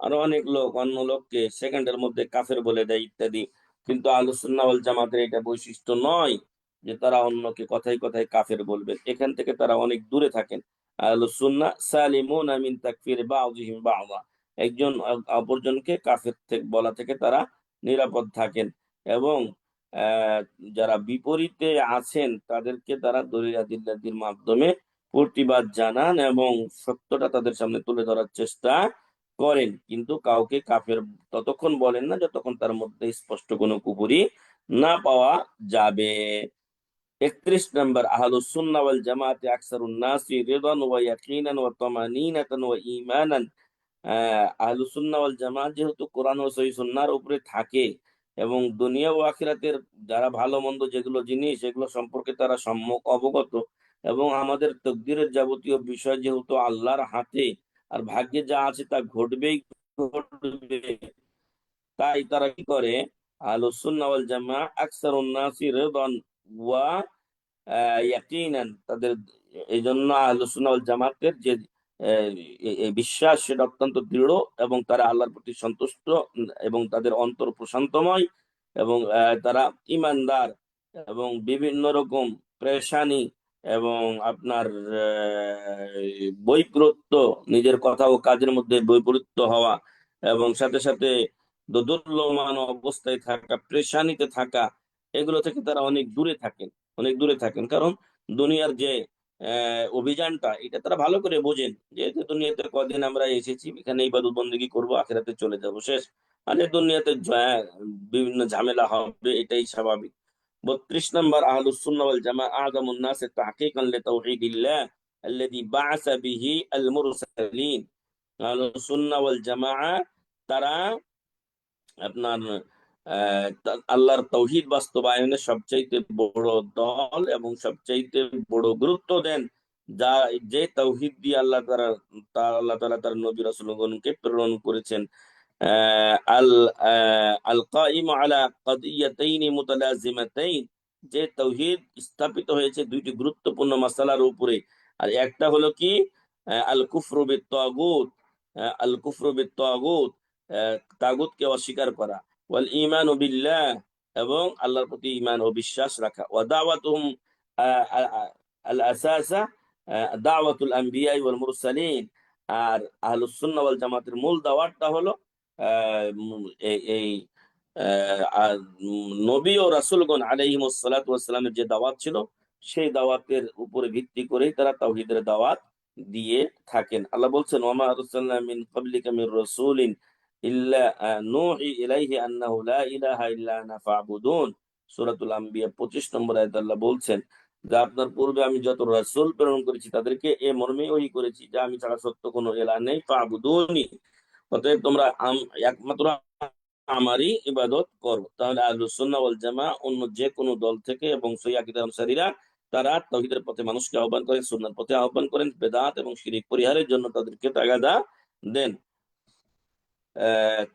S2: আরো অনেক লোক অন্য লোককে সেকেন্ডের মধ্যে কাফের বলে দেয় ইত্যাদি। কিন্তু আহলুস সুন্নাহ ওয়াল জামাতের এটা বৈশিষ্ট্য নয় যে তারা অন্যকে কথায় কথায় কাফের বলবেন। এখান থেকে তারা অনেক দূরে থাকেন। আহলুস সুন্নাহ সালিমুনা মিন তাকফির বাযিহিম বাযা, একজন অপরজনকে কাফের থেকে বলা থেকে তারা নিরাপদ থাকেন। এবং আহ, যারা বিপরীতে আছেন তাদেরকে তারা দলিল আদিল্লাহর মাধ্যমে প্রতিবাদ জানান এবং সত্যটা তাদের সামনে তুলে ধরার চেষ্টা করেন, কিন্তু কাউকে কাফের ততক্ষণ বলেন না যতক্ষণ তার মধ্যে স্পষ্ট কোনো কুফরি না পাওয়া যাবে। 31 নম্বর, আহলুস সুন্নাহ ওয়াল জামাআতি আকসারুন নাসি রিদান ওয়া ইয়াকিনান ওয়া তামানিনাতান ওয়া ঈমানান। আহলুস সুন্নাহ ওয়াল জামাআত যেহেতু কোরআন ও সহিহ সুন্নাহর উপরে থাকে এবং দুনিয়া ও আখিরাতের যারা ভালো মন্দ যেগুলো জিনিস এগুলো সম্পর্কে তারা সম্যক অবগত, এবং আমাদের তকদিরের যাবতীয় বিষয় যেহেতু আল্লাহর হাতে, আর ভাগ্যে যা আছে তা ঘটবেই ঘটবে, তাই তারা কি করে, আহলুস সুন্নাহ ওয়াল জামাআহ আকসারুন নাসি রিদান ওয়া ইয়াকিনান, তাদের এই জন্য আহলুস সুন্নাহ ওয়াল জামাতের যে আহ, এই বিশ্বাস সেটা অত্যন্ত দৃঢ়, এবং তারা আল্লাহর প্রতি সন্তুষ্ট, এবং তাদের অন্তর প্রশান্তময়, এবং তারা ইমানদার, এবং বিভিন্ন রকম পেরেশানি এবং আপনার বৈপরীত্য, নিজের কথা ও কাজের মধ্যে বৈপরীত্য হওয়া, এবং সাথে সাথে দোদুল্যমান অবস্থায় থাকা, পেরেশানিতে থাকা, এগুলো থেকে তারা অনেক দূরে থাকেন, অনেক দূরে থাকেন। কারণ দুনিয়ার যে অভিযানটা এটা তারা ভালো করে বোঝেন, যেহেতু দুনিয়াতে কদিন আমরা এসেছি, এখানে ইবাদত বন্দেগী করবো, আখিরাতে চলে যাব, শেষ। মানে দুনিয়াতে বিভিন্ন ঝামেলা হবে, এটাই স্বাভাবিক। 32 নম্বর, আহলুস সুন্নাহ ওয়াল জামাআহ আযামুন নাস তাহকীকান লিতাওহীদিল্লাহ আল্লাযী বা'আসা বিহি আল মুরসালিন। আহলুস সুন্নাহ ওয়াল জামাআহ তারা আপনার আল্লাহর তৌহিদ বাস্তবায়নে সবচাইতে বড় দল এবং সবচাইতে বড় গুরুত্ব দেন, যা যে তৌহিদ দিয়ে আল্লাহ তাআলা তার নবী রাসূলগণকে প্রেরণ করেছেন। আল আল কাইম আলা কাদিয়াতাইন মুতালাজিমাতাইন, যে তৌহিদ স্থাপিত হয়েছে দুইটি গুরুত্বপূর্ণ মাসালার উপরে। আর একটা হলো কি, আল কুফরু বিত তাগুত, আল কুফরু বিত তাগুত, তাগুতকে অস্বীকার করা, ওয়াল ঈমানু বিল্লাহ, এবং আল্লাহর প্রতি ঈমান ও বিশ্বাস রাখা, ওয়া দাওয়াতুহুম আল আসাসা দাওয়াতুল আম্বিয়া ওয়াল মুরসালিন। আর আহলুস সুন্নাহ ওয়াল জামাতের মূল দাওয়াতটা হলো এই নবী ও রাসূলগণ আলাইহিমুস সালাতু ওয়াস সালামের যে দাওয়াত ছিল সেই দাওয়াতের উপরে ভিত্তি করেই তারা তাওহীদের দাওয়াত দিয়ে থাকেন। আল্লাহ বলছেন, ওয়ামা আরসালনা মিন ক্বাবলিকা মির রাসূলিন ইল্লা নূহি ইলাইহি আন্নাহু লা ইলাহা ইল্লা আনা ফা'বুদুন। সূরাতুল আম্বিয়া 25 নম্বর আয়াতে আল্লাহ বলছেন যে আপনার পূর্বে আমি যত রাসূল প্রেরণ করেছি তাদেরকে এ মর্মে ওহী করেছি যে আমি ছাড়া সত্য কোনো ইলাহ নেই, ফা'বুদুনি, অতএব তোমরা একমাত্র আমারই ইবাদত করো। তাহলে আহলুস সুন্নাহ ওয়াল জামাআহ অন্য যে কোনো দল থেকে এবং সহিহ আকীদার অনুসারীরা তারা তাওহীদের পথে মানুষকে আহ্বান করেন, সুন্নাহর পথে আহ্বান করেন, বেদাত এবং শিরক পরিহারের জন্য তাদেরকে তাগাদা দেন।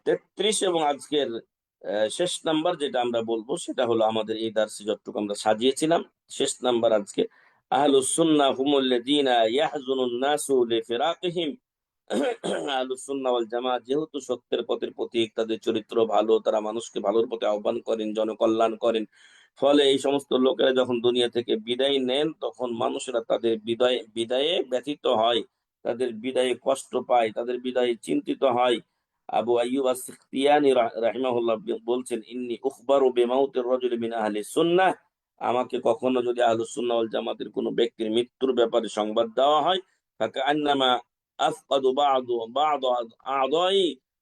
S2: 33 এবং আজকের শেষ নাম্বার যেটা আমরা বলবো সেটা হলো, আমাদের এই দার্সে যতটুকু আমরা সাজিয়েছিলাম, শেষ নাম্বার আজকে, আহলুস সুন্নাহ হুমুল্লাযীনা ইয়াহজুনুন নাসু লিফিরাকিহিম। আহলুস সুন্নাহ ওয়াল জামাআহ যেহেতু সত্যের পথের প্রতীক, তাদের চরিত্র ভালো, তারা মানুষকে ভালোর পথে আহ্বান করেন, জনকল্যাণ করেন, ফলে এই সমস্ত লোকেরা যখন দুনিয়া থেকে বিদায় নেন তখন মানুষেরা তাদের বিদায়ে ব্যথিত হয়, তাদের বিদায়ে কষ্ট পায়, তাদের বিদায়ে চিন্তিত হয়। আবু আইয়ুব আস-সিখতিয়ানী রাহিমাহুল্লাহ বলছেন, ইন্নী উখবারু বিমাউতির রাজুলি মিন আহলি সুন্নাহ, আমাকে কখনো যদি আহলুস সুন্নাহ ওয়াল জামাতের কোনো ব্যক্তির মৃত্যুর ব্যাপারে সংবাদ দেওয়া হয়, ফাকান্নামা আফকাদু বা'দু আ'দাই,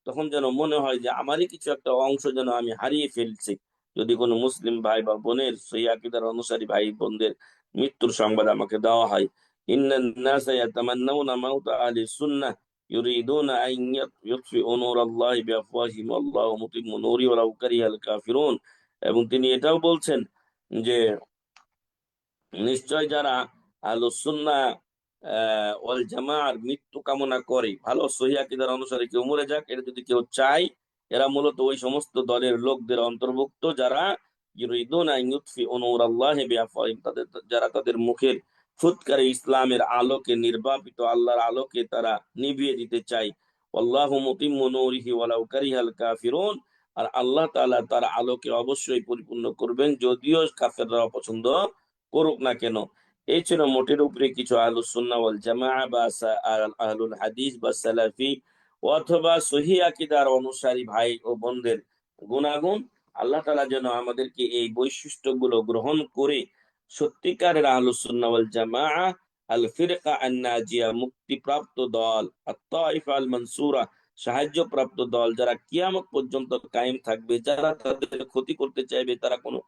S2: তখন যেন মনে হয় যে আমারই কিছু একটা অংশ যেন আমি হারিয়ে ফেলছি। যদি কোনো মুসলিম ভাই বা বোনের সেই আকীদার অনুসারী ভাই বোনদের মৃত্যুর সংবাদ আমাকে দেওয়া হয়, ইন্নান নাসা ইয়াতামান্নাউনা মাউতা আহলি সুন্নাহ ইউরিদুনা আন ইউতফিউ নূরাল্লাহি বিআফওয়াহিহিম আল্লাহু মুতিম্মু নূরি ওয়ালাউ কারিহাল কাফিরুন। এবং তিনি এটাও বলছেন যে নিশ্চয় যারা আহলুস সুন্নাহ ওয়াল জামাআর মৃত্যু কামনা করে, ভালো সহিহ আকীদার অনুসারে কেউ মরে যাক, এটা যদি কেউ চায়, এরা মূলত ওই সমস্ত দলের লোকদের অন্তর্ভুক্ত যারা ইউরিদুনা আন ইউতফিউ নূরাল্লাহি বিআফওয়াহিহিম, যারা তাদের মুখের ফুৎকারে ইসলামের আলোকে, নির্বাপিত আল্লাহর আলোকে তারা নিভিয়ে দিতে চায়। আল্লাহু মুতিম্মু নূরিহি ওয়ালাউ কারিহাল কাফিরুন, আর আল্লাহ তাআলা তার আলোকে অবশ্যই পরিপূর্ণ করবেন, যদিও কাফেররা অপছন্দ করুক না কেন। এই ছিল মোটের উপরে কিছু আহলুস সুন্নাহ ওয়াল জামাআহ বা আহলুল হাদিস বা সালাফি অথবা সহিহ আকীদার অনুসারী ভাই ও বোনদের গুণাগুণ। আল্লাহ তাআলা যেন আমাদেরকে এই বৈশিষ্ট্যগুলো গ্রহণ করে সত্যিকারের আহলুস সুন্নাহ ওয়াল জামাআহ, আল ফিরকা আন নাজিয়া, মুক্তিপ্রাপ্ত দল, আত-তাইফা আল মানসুরা, সাহায্যপ্রাপ্ত দল, যারা কিয়ামত পর্যন্ত কায়েম থাকবে। যারা তাদের ক্ষতি করতে চাইবে তারা কোনো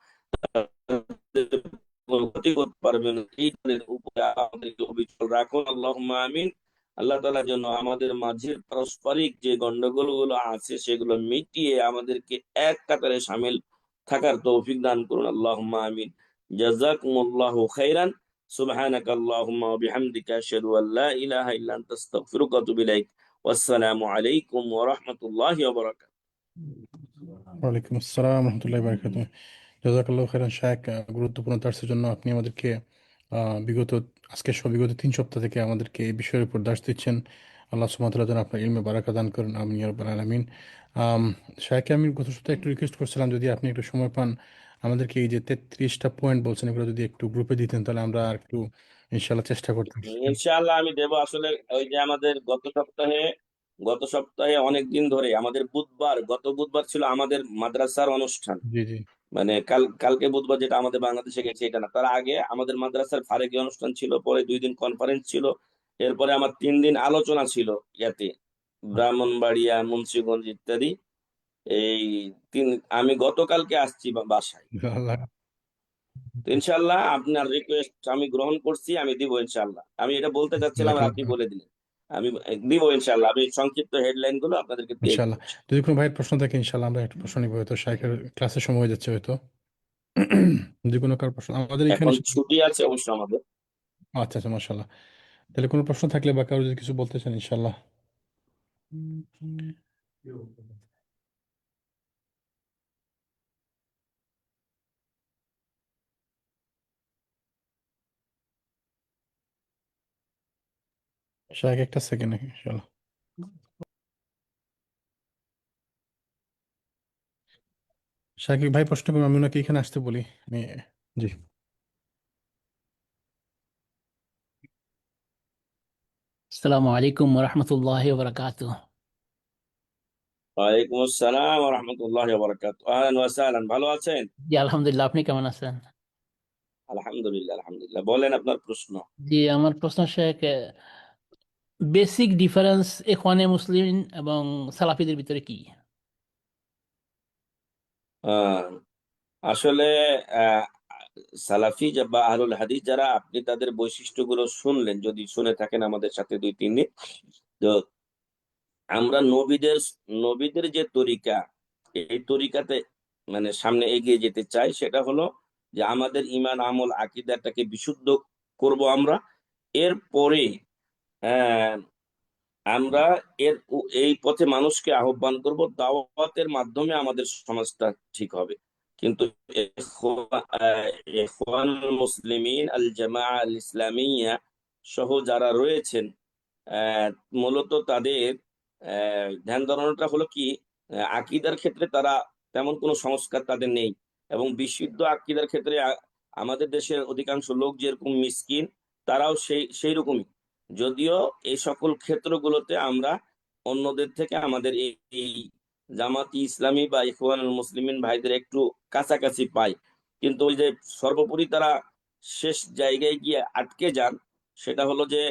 S2: ক্ষতি করতে পারবে না, এই দলের উপরে আমাদেরকে অবিচল রাখুন, আল্লাহুম্মা আমিন। আল্লাহ তাআলা যেন আমাদের মাঝে পারস্পরিক যে গন্ডগোল গুলো আছে সেগুলো মিটিয়ে আমাদেরকে এক কাতারে শামিল থাকার তৌফিক দান করুন, আল্লাহুম্মা আমিন। জাযাকুমুল্লাহু খাইরান। সুবহানাকা আল্লাহুম্মা ওয়া বিহামদিকা আশহাদু আল লা ইলাহা ইল্লা আনতা আস্তাগফিরুকা ওয়া আতুবু ইলাইক। ওয়াসসালামু আলাইকুম ওয়া রাহমাতুল্লাহি ওয়া বারাকাতুহু।
S1: ওয়ালাইকুম আসসালাম রহমতুল্লাহ বারকাতুহ। জাজাকাল্লাহ খাইরান শায়েখ, গুরুত্বপূর্ণ দার্সের জন্য আপনি আমাদেরকে বিগত আজকে বিগত 3 সপ্তাহ থেকে আমাদেরকে এই বিষয়ের উপর দার্স দিচ্ছেন। আল্লাহ সুবহানাহু ওয়া তাআলা যেন আপনার ইলমে বারাকা দান করেন, আমিন ইয়া রাব্বাল আলামিন। শায়েখকে আমি গত সপ্তাহে একটু রিকোয়েস্ট করছিলাম, যদি আপনি একটু সময় পান আমাদেরকে এই যে 33টা পয়েন্ট বলছেন এগুলো যদি একটু গ্রুপে দিতেন তাহলে আমরা আর একটু ইনশাআল্লাহ চেষ্টা করতাম।
S2: ইনশাআল্লাহ আমি দেবো। আসলে ওই যে আমাদের গত সপ্তাহে অনেক দিন ধরে আমাদের গত বুধবার ছিল আমাদের মাদ্রাসার অনুষ্ঠান।
S1: জি জি।
S2: মানে কালকে বুধবার যেটা আমাদের বাংলাদেশে গেছে এটা না, তার আগে আমাদের মাদ্রাসার ফারেকি অনুষ্ঠান ছিল, পরে 2 দিন কনফারেন্স ছিল, এরপরে আমার 3 দিন আলোচনা ছিল ইয়াতে, ব্রাহ্মণবাড়িয়া, মুন্সিগঞ্জ ইত্যাদি। এই তিন আমি গতকালকে আসছি বাসায়।
S1: আল্লাহ।
S2: তো ইনশাল্লাহ আপনার রিকোয়েস্ট আমি গ্রহণ করছি, আমি দিব ইনশাল্লাহ। আমি এটা বলতে চাচ্ছিলাম আর আপনি
S1: জাজাকাল্লাহ।
S2: বলে দিলেন। আমি দিব ইনশাল্লাহ। আমি সংক্ষিপ্ত হেডলাইন গুলো আপনাদেরকে দিয়ে দিব।
S1: ইনশাআল্লাহ, যদি কোনো ভাইয়ের প্রশ্ন থাকে ইনশাআল্লাহ আমরা একটা প্রশ্ন নিব, হয়তো শাইখের ক্লাসের সময় হয়ে যাচ্ছে হয়তো। যে কোনো কার প্রশ্ন আমাদের এখানে
S2: এখন ছুটি আছে অবশ্য আমাদের।
S1: আচ্ছা আচ্ছা, মাশাআল্লাহ। তাহলে কোনো প্রশ্ন থাকলে বা কারো যদি কিছু বলতে চান ইনশাআল্লাহ। শাইখ একটা সেকেন্ড ইনশাআল্লাহ। শাইখ ভাই প্রশ্ন করুন, আমি ওনাকে এখানে আসতে বলি। আমি জি।
S3: আসসালামু আলাইকুম ওরহমতুল্লাহি ওবরাকাতুহ।
S2: ওয়ালাইকুম আসসালাম ওয়া রাহমাতুল্লাহি ওয়া বারাকাতুহু। আহলান ওয়া সাহলান। ভালো আছেন?
S3: জি আলহামদুলিল্লাহ, আপনি কেমন আছেন?
S2: আলহামদুলিল্লাহ, আলহামদুলিল্লাহ। বলেন আপনার প্রশ্ন।
S3: জি, আমার প্রশ্ন শেখ, বেসিক ডিফারেন্স ইখওয়ানে মুসলিম এবং সালাফিদের ভিতরে কি?
S2: আহ, আসলে আহ, সালাফি বা আহলুল হাদিস যারা, আপনি তাদের বৈশিষ্ট্যগুলো শুনলেন, যদি শুনে থাকেন আমাদের সাথে 2-3 দিন। তো আমরা নবীদের যে তরিকা, এই তরিকাতে মানে সামনে এগিয়ে যেতে চাই। সেটা হলো যে আমাদের ইমান, আমল, আকীদাটাকে বিশুদ্ধ করব আমরা। এরপরে আহ আমরা এই পথে মানুষকে আহ্বান করব, দাওয়াতের মাধ্যমে আমাদের সমাজটা ঠিক হবে। কিন্তু ইখওয়ানুল মুসলিমিন, আল জামাআহ আল ইসলামিয়া সহ যারা রয়েছেন, আহ, মূলত তাদের ধ্যান ধারণাটা হলো কি, আকীদার ক্ষেত্রে তারা তেমন কোনো সংস্কার তাদের নেই। এবং বিশুদ্ধ আকীদার ক্ষেত্রে আমাদের দেশের অধিকাংশ লোক যেরকম মিসকিন, তারাও সেই রকমই। যদিও এই সকল ক্ষেত্রগুলোতে আমরা অন্যদের থেকে আমাদের এই জামাতি ইসলামী বা ইখওয়ানুল মুসলিমিন ভাইদের একটু কাছাকাছি পাই, কিন্তু ওই যে সর্বোপরি তারা শেষ জায়গায় গিয়ে আটকে যান। সেটা হলো যে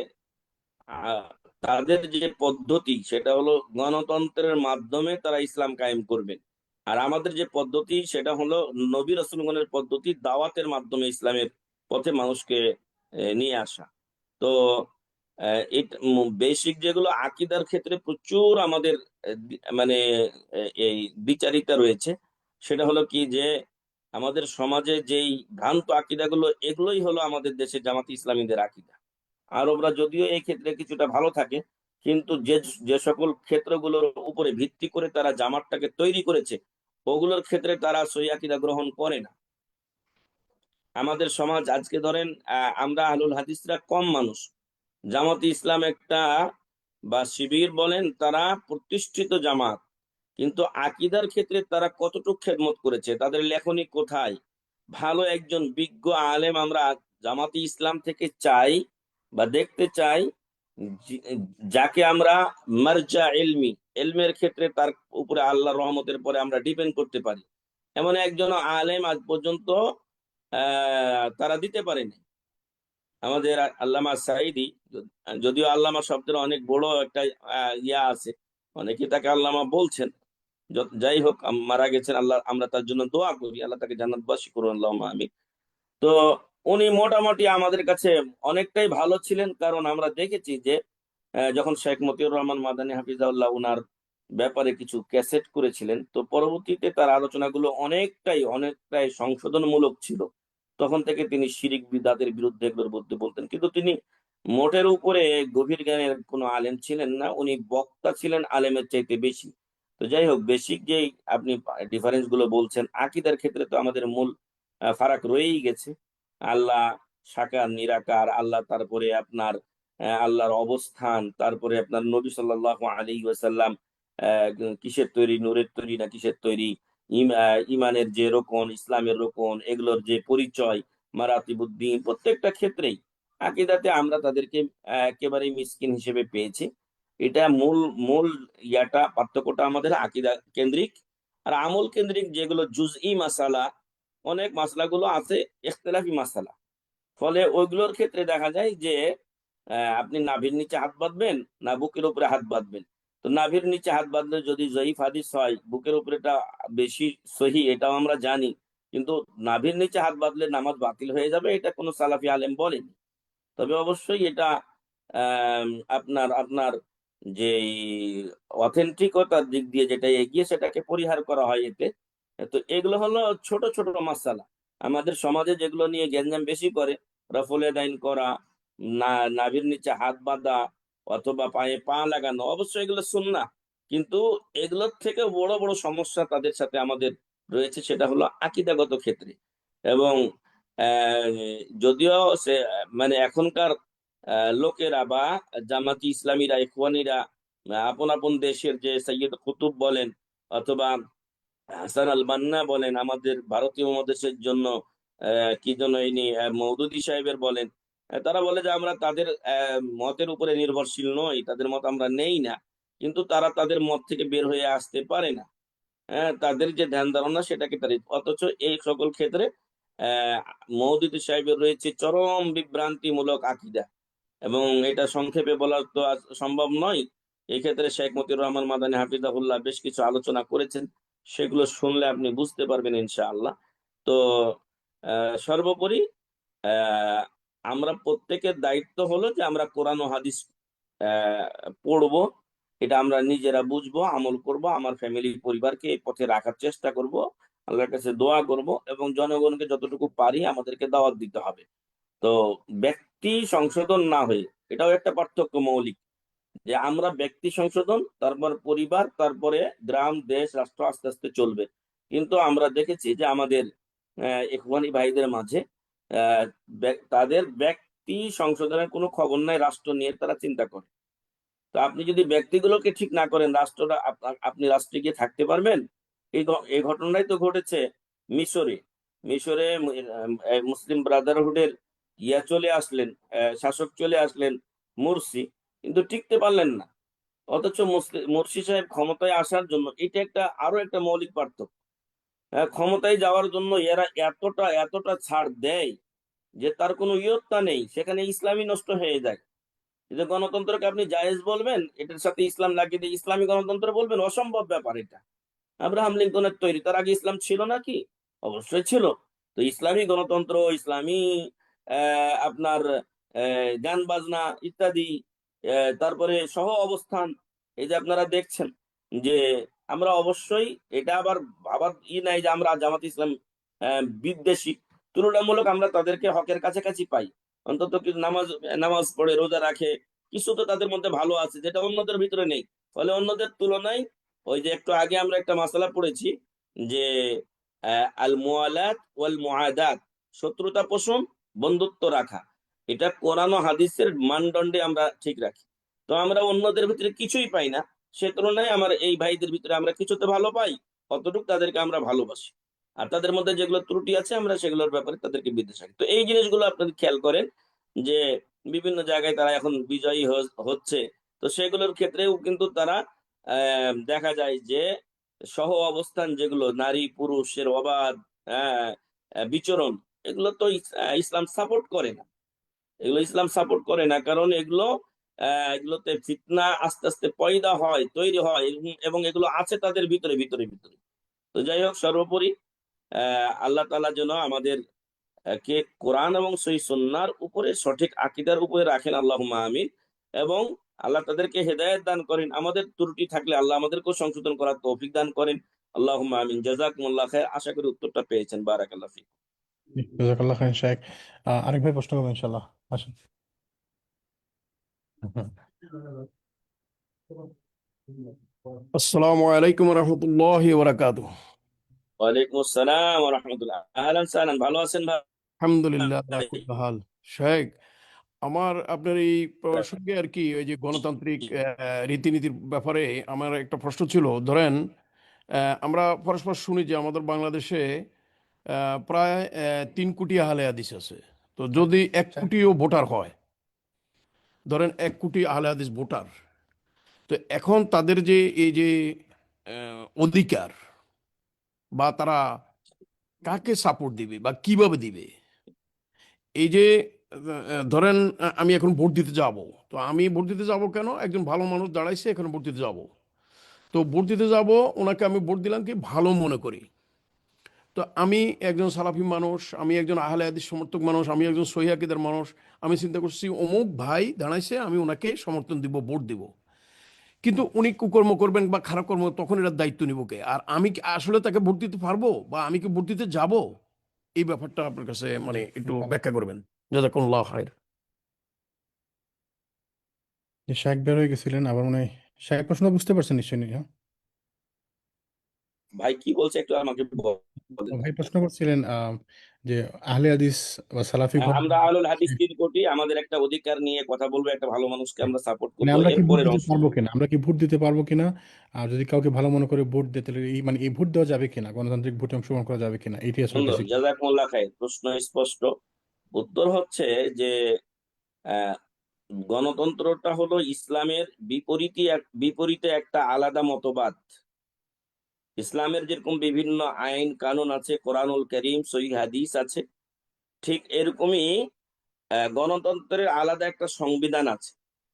S2: তাদের যে পদ্ধতি সেটা হলো গণতন্ত্রের মাধ্যমে তারা ইসলাম কায়েম করবেন। আর আমাদের যে পদ্ধতি সেটা হলো নবী রাসূলগণের পদ্ধতি, দাওয়াতের মাধ্যমে ইসলামের পথে মানুষকে নিয়ে আসা। তো এটা বেসিক যেগুলো আকীদার ক্ষেত্রে প্রচুর আমাদের মানে এই দ্বিচারিতা রয়েছে। সেটা হলো কি যে আমাদের সমাজে যেই ভ্রান্ত আকীদাগুলো, এগুলোই হলো আমাদের দেশে জামাত ইসলামীদের আকীদা। আরবরা যদিও এই ক্ষেত্রে কিছুটা ভালো থাকে, কিন্তু যে যে সকল ক্ষেত্রগুলোর উপরে ভিত্তি করে তারা জামাতটাকে তৈরি করেছে, ওগুলোর ক্ষেত্রে তারা সহিহ আকীদা গ্রহণ করে না। আমাদের সমাজ আজকে ধরেন আমরা আহলুল হাদিসরা কম মানুষ, জামাতে ইসলাম একটা বা শিবির বলেন, তারা প্রতিষ্ঠিত জামাত, কিন্তু আকীদার ক্ষেত্রে তারা কতটুকু খেদমত করেছে, তাদের লেখনী কোথায়? ভালো একজন বিজ্ঞ আলেম আমরা জামাতে ইসলাম থেকে চাই বা দেখতে চাই, যি- যাকে আমরা মারজা ইলমি, এলমের ক্ষেত্রে তার উপরে আল্লাহর রহমতের পরে আমরা ডিপেন্ড করতে পারি। এমন একজন আলেম আজ পর্যন্ত তারা দিতে পারেনি। আমাদের আল্লামা সাঈদী, যদিও আল্লামা শব্দের অনেক বড় একটা ইয়া আছে, অনেকে তাকে আল্লামা বলছেন, যাই হোক মারা গেছেন, আল্লাহ আমরা তার জন্য দোয়া করি, আল্লাহ তাকে জান্নাতবাসী করুন, আল্লাহুম্মা আমিন। তো উনি মোটামুটি আমাদের কাছে অনেকটাই ভালো ছিলেন, কারণ আমরা দেখেছি যে যখন শেখ মতিউর রহমান মাদানী হাফিজাউল্লাহ উনার ব্যাপারে কিছু ক্যাসেট করেছিলেন, তো পরবর্তীতে তার আলোচনাগুলো অনেকটাই অনেকটাই সংশোধনমূলক ছিল। তখন থেকে তিনি শিরিক বিদআতের বিরুদ্ধে এগুলোর মধ্যে বলতেন, কিন্তু তিনি মোটের উপরে গভীর জ্ঞানের কোনো আলেম ছিলেন না, উনি বক্তা ছিলেন আলেমের চাইতে বেশি। তো যাই হোক, বেসিক যেই আপনি ডিফারেন্স গুলো বলছেন, আকীদার ক্ষেত্রে তো আমাদের মূল ফারাক রয়েই গেছে। আল্লাহ সাকার নিরাকার, আল্লাহ তারপরে আপনার আল্লাহর অবস্থান, তারপরে আপনার নবী সাল্লাল্লাহু আলাইহি ওয়াসাল্লাম কিসের তৈরি, নূরের তৈরি না কিসের তৈরি, ইমানের যে রোকন, ইসলামের রোকন, এগুলোর যে পরিচয়, মারাতিবুদ্দিন, প্রত্যেকটা ক্ষেত্রেই আকীদাতে আমরা তাদেরকে একেবারেই মিসকিন হিসেবে পেয়েছি। এটা মূল মূল ইয়াটা, পার্থক্যটা আমাদের আকীদা কেন্দ্রিক। আর আমল কেন্দ্রিক যেগুলো জুজই মাসালা, অনেক মাসলাগুলো আছে ইখতিলাফি মাসালা, ফলে ওইগুলোর ক্ষেত্রে দেখা যায় যে আপনি নাভির নিচে হাত বাঁধবেন না বুকের উপরে হাত বাঁধবেন। তো নাভির নিচে হাত বাঁধলে যদি জয়ীফ হাদিস হয়, বুকের উপরেটা বেশি সহি, এটাও আমরা জানি, কিন্তু নাভির নিচে হাত বাঁধলে নামাজ বাতিল হয়ে যাবে, এটা কোনো সালাফি আলেম বলেনি। তবে অবশ্যই এটা আপনার আপনার যে অথেন্টিকতার দিক দিয়ে যেটা এগিয়ে, সেটাকে পরিহার করা হয় এতে। তো এগুলো হলো ছোট ছোট মাসালা। আমাদের সমাজে যেগুলো নিয়ে গ্যাঞ্জাম বেশি করে, রফলে দাইন করা, না নাভির নিচে হাত বাঁধা, অথবা পায়ে পা লাগানো, অবশ্যই এগুলো সুন্নাহ, কিন্তু এগুলোর থেকে বড় বড় সমস্যা তাদের সাথে আমাদের রয়েছে, সেটা হলো আকীদাগত ক্ষেত্রে। এবং আহ, যদিও সে মানে এখনকার লোকেরা বা জামাতি ইসলামীরা, ইখওয়ানিরা আপন আপন দেশের যে সৈয়দ কুতুব বলেন অথবা হাসান আল বান্না বলেন, আমাদের ভারতীয় উপমহাদেশের জন্য কি যেন ইনি মওদুদী সাহেবের বলেন, তারা বলে যে আমরা তাদের মতের উপরে নির্ভরশীল নই, তাদের মত আমরা নেই না, কিন্তু তারা তাদের মত থেকে বের হয়ে আসতে পারে না। হ্যাঁ, তাদের যে ধ্যান ধারণা সেটাকে তারা, অথচ এই সকল ক্ষেত্রে আহ মওদুদী সাহেবের রয়েছে চরম বিভ্রান্তিমূলক আকীদা। এবং এটা সংক্ষেপে বলা তো আজ সম্ভব নয়। এই ক্ষেত্রে শেখ মতিউর রহমান মাদানী হাফিজাহুল্লাহ বেশ কিছু আলোচনা করেছেন, সেগুলো শুনলে আপনি বুঝতে পারবেন ইনশাআল্লাহ। তো সর্বোপরি আহ আমরা প্রত্যেকের দায়িত্ব হলো যে আমরা কোরআন ও হাদিস আহ পড়বো, এটা আমরা নিজেরা বুঝবো, আমল করব, আমার ফ্যামিলি পরিবারকে এই পথে রাখার চেষ্টা করব, আল্লাহর কাছে দোয়া করব, এবং জনগণকে যতটুকু পারি আমাদেরকে দাওয়াত দিতে হবে। তো ব্যক্তি সংশোধন না হয়ে, এটাও একটা পার্থক্য মৌলিক, যে আমরা ব্যক্তি সংশোধন, তারপর পরিবার, তারপরে গ্রাম, দেশ, রাষ্ট্র আস্তে আস্তে চলবে। কিন্তু আমরা দেখেছি যে আমাদের ইখওয়ানি ভাইদের মাঝে আহ, তাদের ব্যক্তি সংশোধনের কোনো খবর নাই, রাষ্ট্র নিয়ে তারা চিন্তা করে। তো আপনি যদি ব্যক্তিগুলোকে ঠিক না করেন, রাষ্ট্রটা আপনি রাষ্ট্রে গিয়ে থাকতে পারবেন? এই ঘটনাটাই তো ঘটেছে মিশরে। মিশরে মুসলিম ব্রাদারহুডের চলে আসলেন, শাসক চলে আসলেন মুরসি, কিন্তু টিকতে পারলেন না। অথচ মুরসি সাহেব ক্ষমতায় আসার জন্য, এটা একটা আরো একটা মৌলিক পার্থক্য। ক্ষমতায় যাওয়ার জন্য এরা এতটা এতটা ছাড় দেয় যে তার কোনো ইয়ত্তা নেই, সেখানে ইসলামই নষ্ট হয়ে যায়। যে গণতন্ত্রকে আপনি জায়েজ বলবেন, এটার সাথে ইসলাম লাগিয়ে দিয়ে ইসলামী গণতন্ত্র বলবেন, অসম্ভব ব্যাপার এটা। আব্রাহাম লিঙ্কনের তৈরি, তার আগে ইসলাম ছিল নাকি? অবশ্যই ছিল। তো ইসলামী গণতন্ত্র, ইসলামী আপনার গান বাজনা ইত্যাদি, তারপরে সহ অবস্থান, এই যে আপনারা দেখছেন যে আমরা অবশ্যই এটা আবার ভাবার নাই যে আমরা জামাত ইসলাম বিদ্বেষী। তুলনামূলক আমরা তাদেরকে হকের কাছাকাছি পাই। অন্তত কিছু নামাজ নামাজ পড়ে, রোজা রাখে, কিছু তো তাদের মধ্যে ভালো আছে যেটা অন্যদের ভিতরে নেই। ফলে অন্যদের তুলনায় ওই যে একটু আগে আমরা একটা মাসালা পড়েছি যে আল মুআলাত ওয়াল মুআদাত, শত্রুতা পোষণ, বন্ধুত্ব রাখা, এটা কোরআন ও হাদিসের মানদণ্ডে আমরা ঠিক রাখি। তো আমরা অন্যদের ভিতরে কিছুই পাই না, সে তুলনায় আমার এই ভাইদের ভিতরে আমরা কিছুতে ভালো পাই, কতটুকু তাদেরকে আমরা ভালোবাসি। আর তাদের মধ্যে যেগুলো ত্রুটি আছে আমরা সেগুলোর ব্যাপারে তাদেরকে বিদ্বেষ রাখি। তো এই জিনিসগুলো আপনাদের খেয়াল করেন যে বিভিন্ন জায়গায় তারা এখন বিজয়ী হচ্ছে। তো সেগুলোর ক্ষেত্রেও কিন্তু তারা দেখা যায় যে সহ অবস্থান, যেগুলো নারী পুরুষের অবাধ আহ, বিচরণ, এগুলো তো ইসলাম সাপোর্ট করে না। এগুলো ইসলাম সাপোর্ট করে না, কারণ এগুলোতে ফিতনা আস্তে আস্তে পয়দা হয়, তৈরি হয়, এবং এগুলো আছে তাদের ভিতরে ভিতরে ভিতরে। তো যাই হোক, সর্বোপরি আল্লাহ তাআলা যেন আমাদের কে কোরআন এবং সহিহ সুন্নাহর উপরে, সঠিক আকীদার উপরে রাখেন, আল্লাহুম্মা আমিন। এবং আল্লাহ তাদেরকে হেদায়েত দান করেন। আমাদের ত্রুটি থাকলে আল্লাহ আমাদেরকেও সংশোধন করার তৌফিক দান করেন, আল্লাহুম্মা আমিন। জাযাকুমুল্লাহ খায়র। আশা করি উত্তরটা পেয়েছেন। বারাকাল্লাহ ফিক।
S1: জাযাকাল্লাহ খাইর শেখ। আরেক ভাই প্রশ্ন করবেন ইনশাল্লাহ, আসেন।
S4: আসসালামু আলাইকুম রহমতুল্লাহি ওয়াবারাকাতুহু।
S2: ওয়ালাইকুম আসসালাম ওয়া রাহমাতুল্লাহ। আহলান সাহলান, ভালো আছেন
S4: আলহামদুলিল্লাহ আলা
S2: ভাই?
S4: কুল্লি হাল। শেখ, আমার আপনার এই প্রসঙ্গে আর কি, ওই যে গণতান্ত্রিক রীতিনীতির ব্যাপারে আমার একটা প্রশ্ন ছিল। ধরেন, আমরা পরস্পর শুনি যে আমাদের বাংলাদেশে প্রায় 3 কোটি আহলে হাদিস আছে। তো যদি 1 কোটিও ভোটার হয়, ধরেন 1 কোটি আহলে হাদিস ভোটার, তো এখন তাদের যে এই যে অধিকার, বা তারা কাকে সাপোর্ট দিবে বা কিভাবে দিবে, এই যে ধরেন আমি এখন ভোট দিতে যাব, তো আমি ভোট দিতে যাব কেন? একজন ভালো মানুষ দাঁড়াইছে, এখানে ভোট দিতে যাব। তো ভোট দিতে যাব, ওনাকে আমি ভোট দিলাম কি ভালো মনে করি। তো আমি একজন সালাফি মানুষ, আমি একজন আহলে হাদিস সমর্থক মানুষ, আমি একজন সহিহ আকীদার মানুষ। আমি চিন্তা করছি অমুক ভাই দাঁড়াইছে, আমি ওনাকে সমর্থন দিব, ভোট দিব। কিন্তু উনি কুকর্ম করবেন বা খারাপ কর্ম, তখন এটার দায়িত্ব নিব কে? আর আমি কি আসলে তাকে ভোট দিতে পারবো, বা আমি কি ভোট দিতে যাব? এই ব্যাপারটা আপনার কাছে মানে একটু ব্যাখ্যা করবেন। জাযাকুমুল্লাহ খাইর।
S1: যে শেখ বের হয়ে গেছিলেন, আবার মনে হয় শেখ প্রশ্ন বুঝতে পারছেন নিশ্চয়ই, হ্যাঁ?
S2: ভাই কি বলছে একটু আমাকে বলেন।
S1: ভাই প্রশ্ন করছিলেন যে আহলে হাদিস বা সালাফি ঘরানা,
S2: আমরা আহলুল হাদিস 3 কোটি, আমাদের একটা অধিকার নিয়ে কথা বলবো, একটা ভালো মানুষকে আমরা সাপোর্ট
S1: মানে
S2: করব,
S1: আমরা কি ভোট
S2: এরপরের
S1: দিতে
S2: অংশ।
S1: পারবো কিনা, আমরা কি ভোট দিতে পারবো কিনা? আর যদি কাউকে ভালো মনে করে ভোট দিতে, তাহলে এই মানে এই ভোট দেওয়া যাবে কিনা, গণতান্ত্রিক ভোটে অংশগ্রহণ করা যাবে কিনা, এটি আসলে
S2: সুন্দর,
S1: বেসিক।
S2: জাযাকুমুল্লাহ খায়র। প্রশ্ন স্পষ্ট। উত্তর হচ্ছে যে আহ, গণতন্ত্রটা হলো ইসলামের বিপরীতে একটা আলাদা মতবাদ। ইসলামের যেরকম বিভিন্ন আইন কানুন আছে, কোরআনুল কারীম, সহিহ হাদিস আছে, ঠিক এরকমই গণতন্ত্রের আলাদা একটা সংবিধান আছে।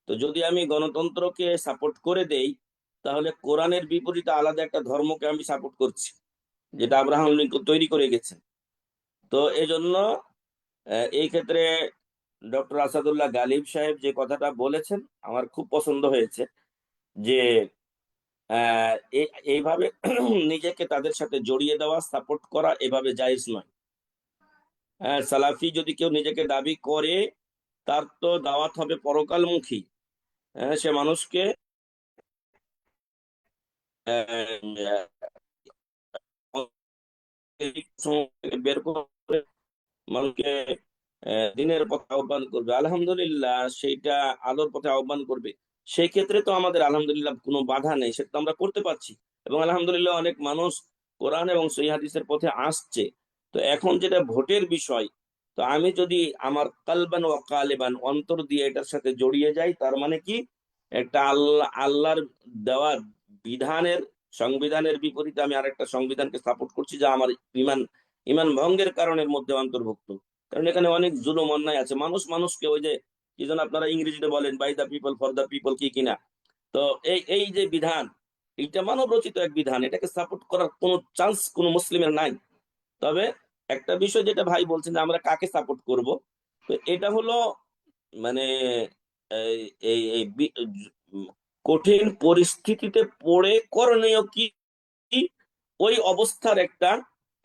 S2: তো যদি আমি গণতন্ত্রকে সাপোর্ট করে দেই, তাহলে কোরআনের বিপরীতে আলাদা একটা ধর্মকে আমি সাপোর্ট করছি, যেটা আব্রাহাম লিঙ্কন তৈরি করে গেছেন। তো এই জন্য এই ক্ষেত্রে ডক্টর আসাদুল্লাহ গালিব সাহেব যে কথাটা বলেছেন আমার খুব পছন্দ হয়েছে, যে এইভাবে নিজেকে তাদের সাথে জড়িয়ে দেওয়া, সাপোর্ট করা এভাবে জায়েজ নয়। সালাফি যদি কেউ নিজেকে দাবি করে, তার তো দাওয়াত হবে পরকালমুখী। সে মানুষকে আহ, বের করে মানুষকে দিনের পথে আহ্বান করবে, আলহামদুলিল্লাহ সেইটা আলোর পথে আহ্বান করবে। সেই ক্ষেত্রে তো আমাদের আলহামদুলিল্লাহ কোনো বাধা নেই, সেটা তো আমরা করতে পারছি। এবং আলহামদুলিল্লাহ অনেক মানুষ কোরআন এবং সহিহ হাদিসের পথে আসছে। তো এখন যেটা ভোটের বিষয়, তো আমি যদি আমার কালবান ও কালেবান, অন্তর দিয়ে এটার সাথে জড়িয়ে যাই, তার মানে কি, একটা আল্লাহর দেওয়া বিধানের, সংবিধানের বিপরীতে আমি আরেকটা সংবিধানকে সাপোর্ট করছি, যা আমার ইমান ইমান ভঙ্গের কারণের মধ্যে অন্তর্ভুক্ত। কারণ এখানে অনেক জুলুম অন্যায় আছে, মানুষ মানুষকে ওই যে কি যেন আপনারা ইংরেজিতে বলেন, by the people for the people, কি কিনা। তো এই যে বিধান, এটা মানব রচিত এক বিধান, এটাকে সাপোর্ট করার কোনো চান্স কোনো মুসলিমের নাই। তবে একটা বিষয় যেটা ভাই বলছেন যে আমরা কাকে সাপোর্ট করব, তো এটা হলো মানে এই এই এই বি- উম, কঠিন পরিস্থিতিতে পড়ে করণীয় কি, ওই অবস্থার একটা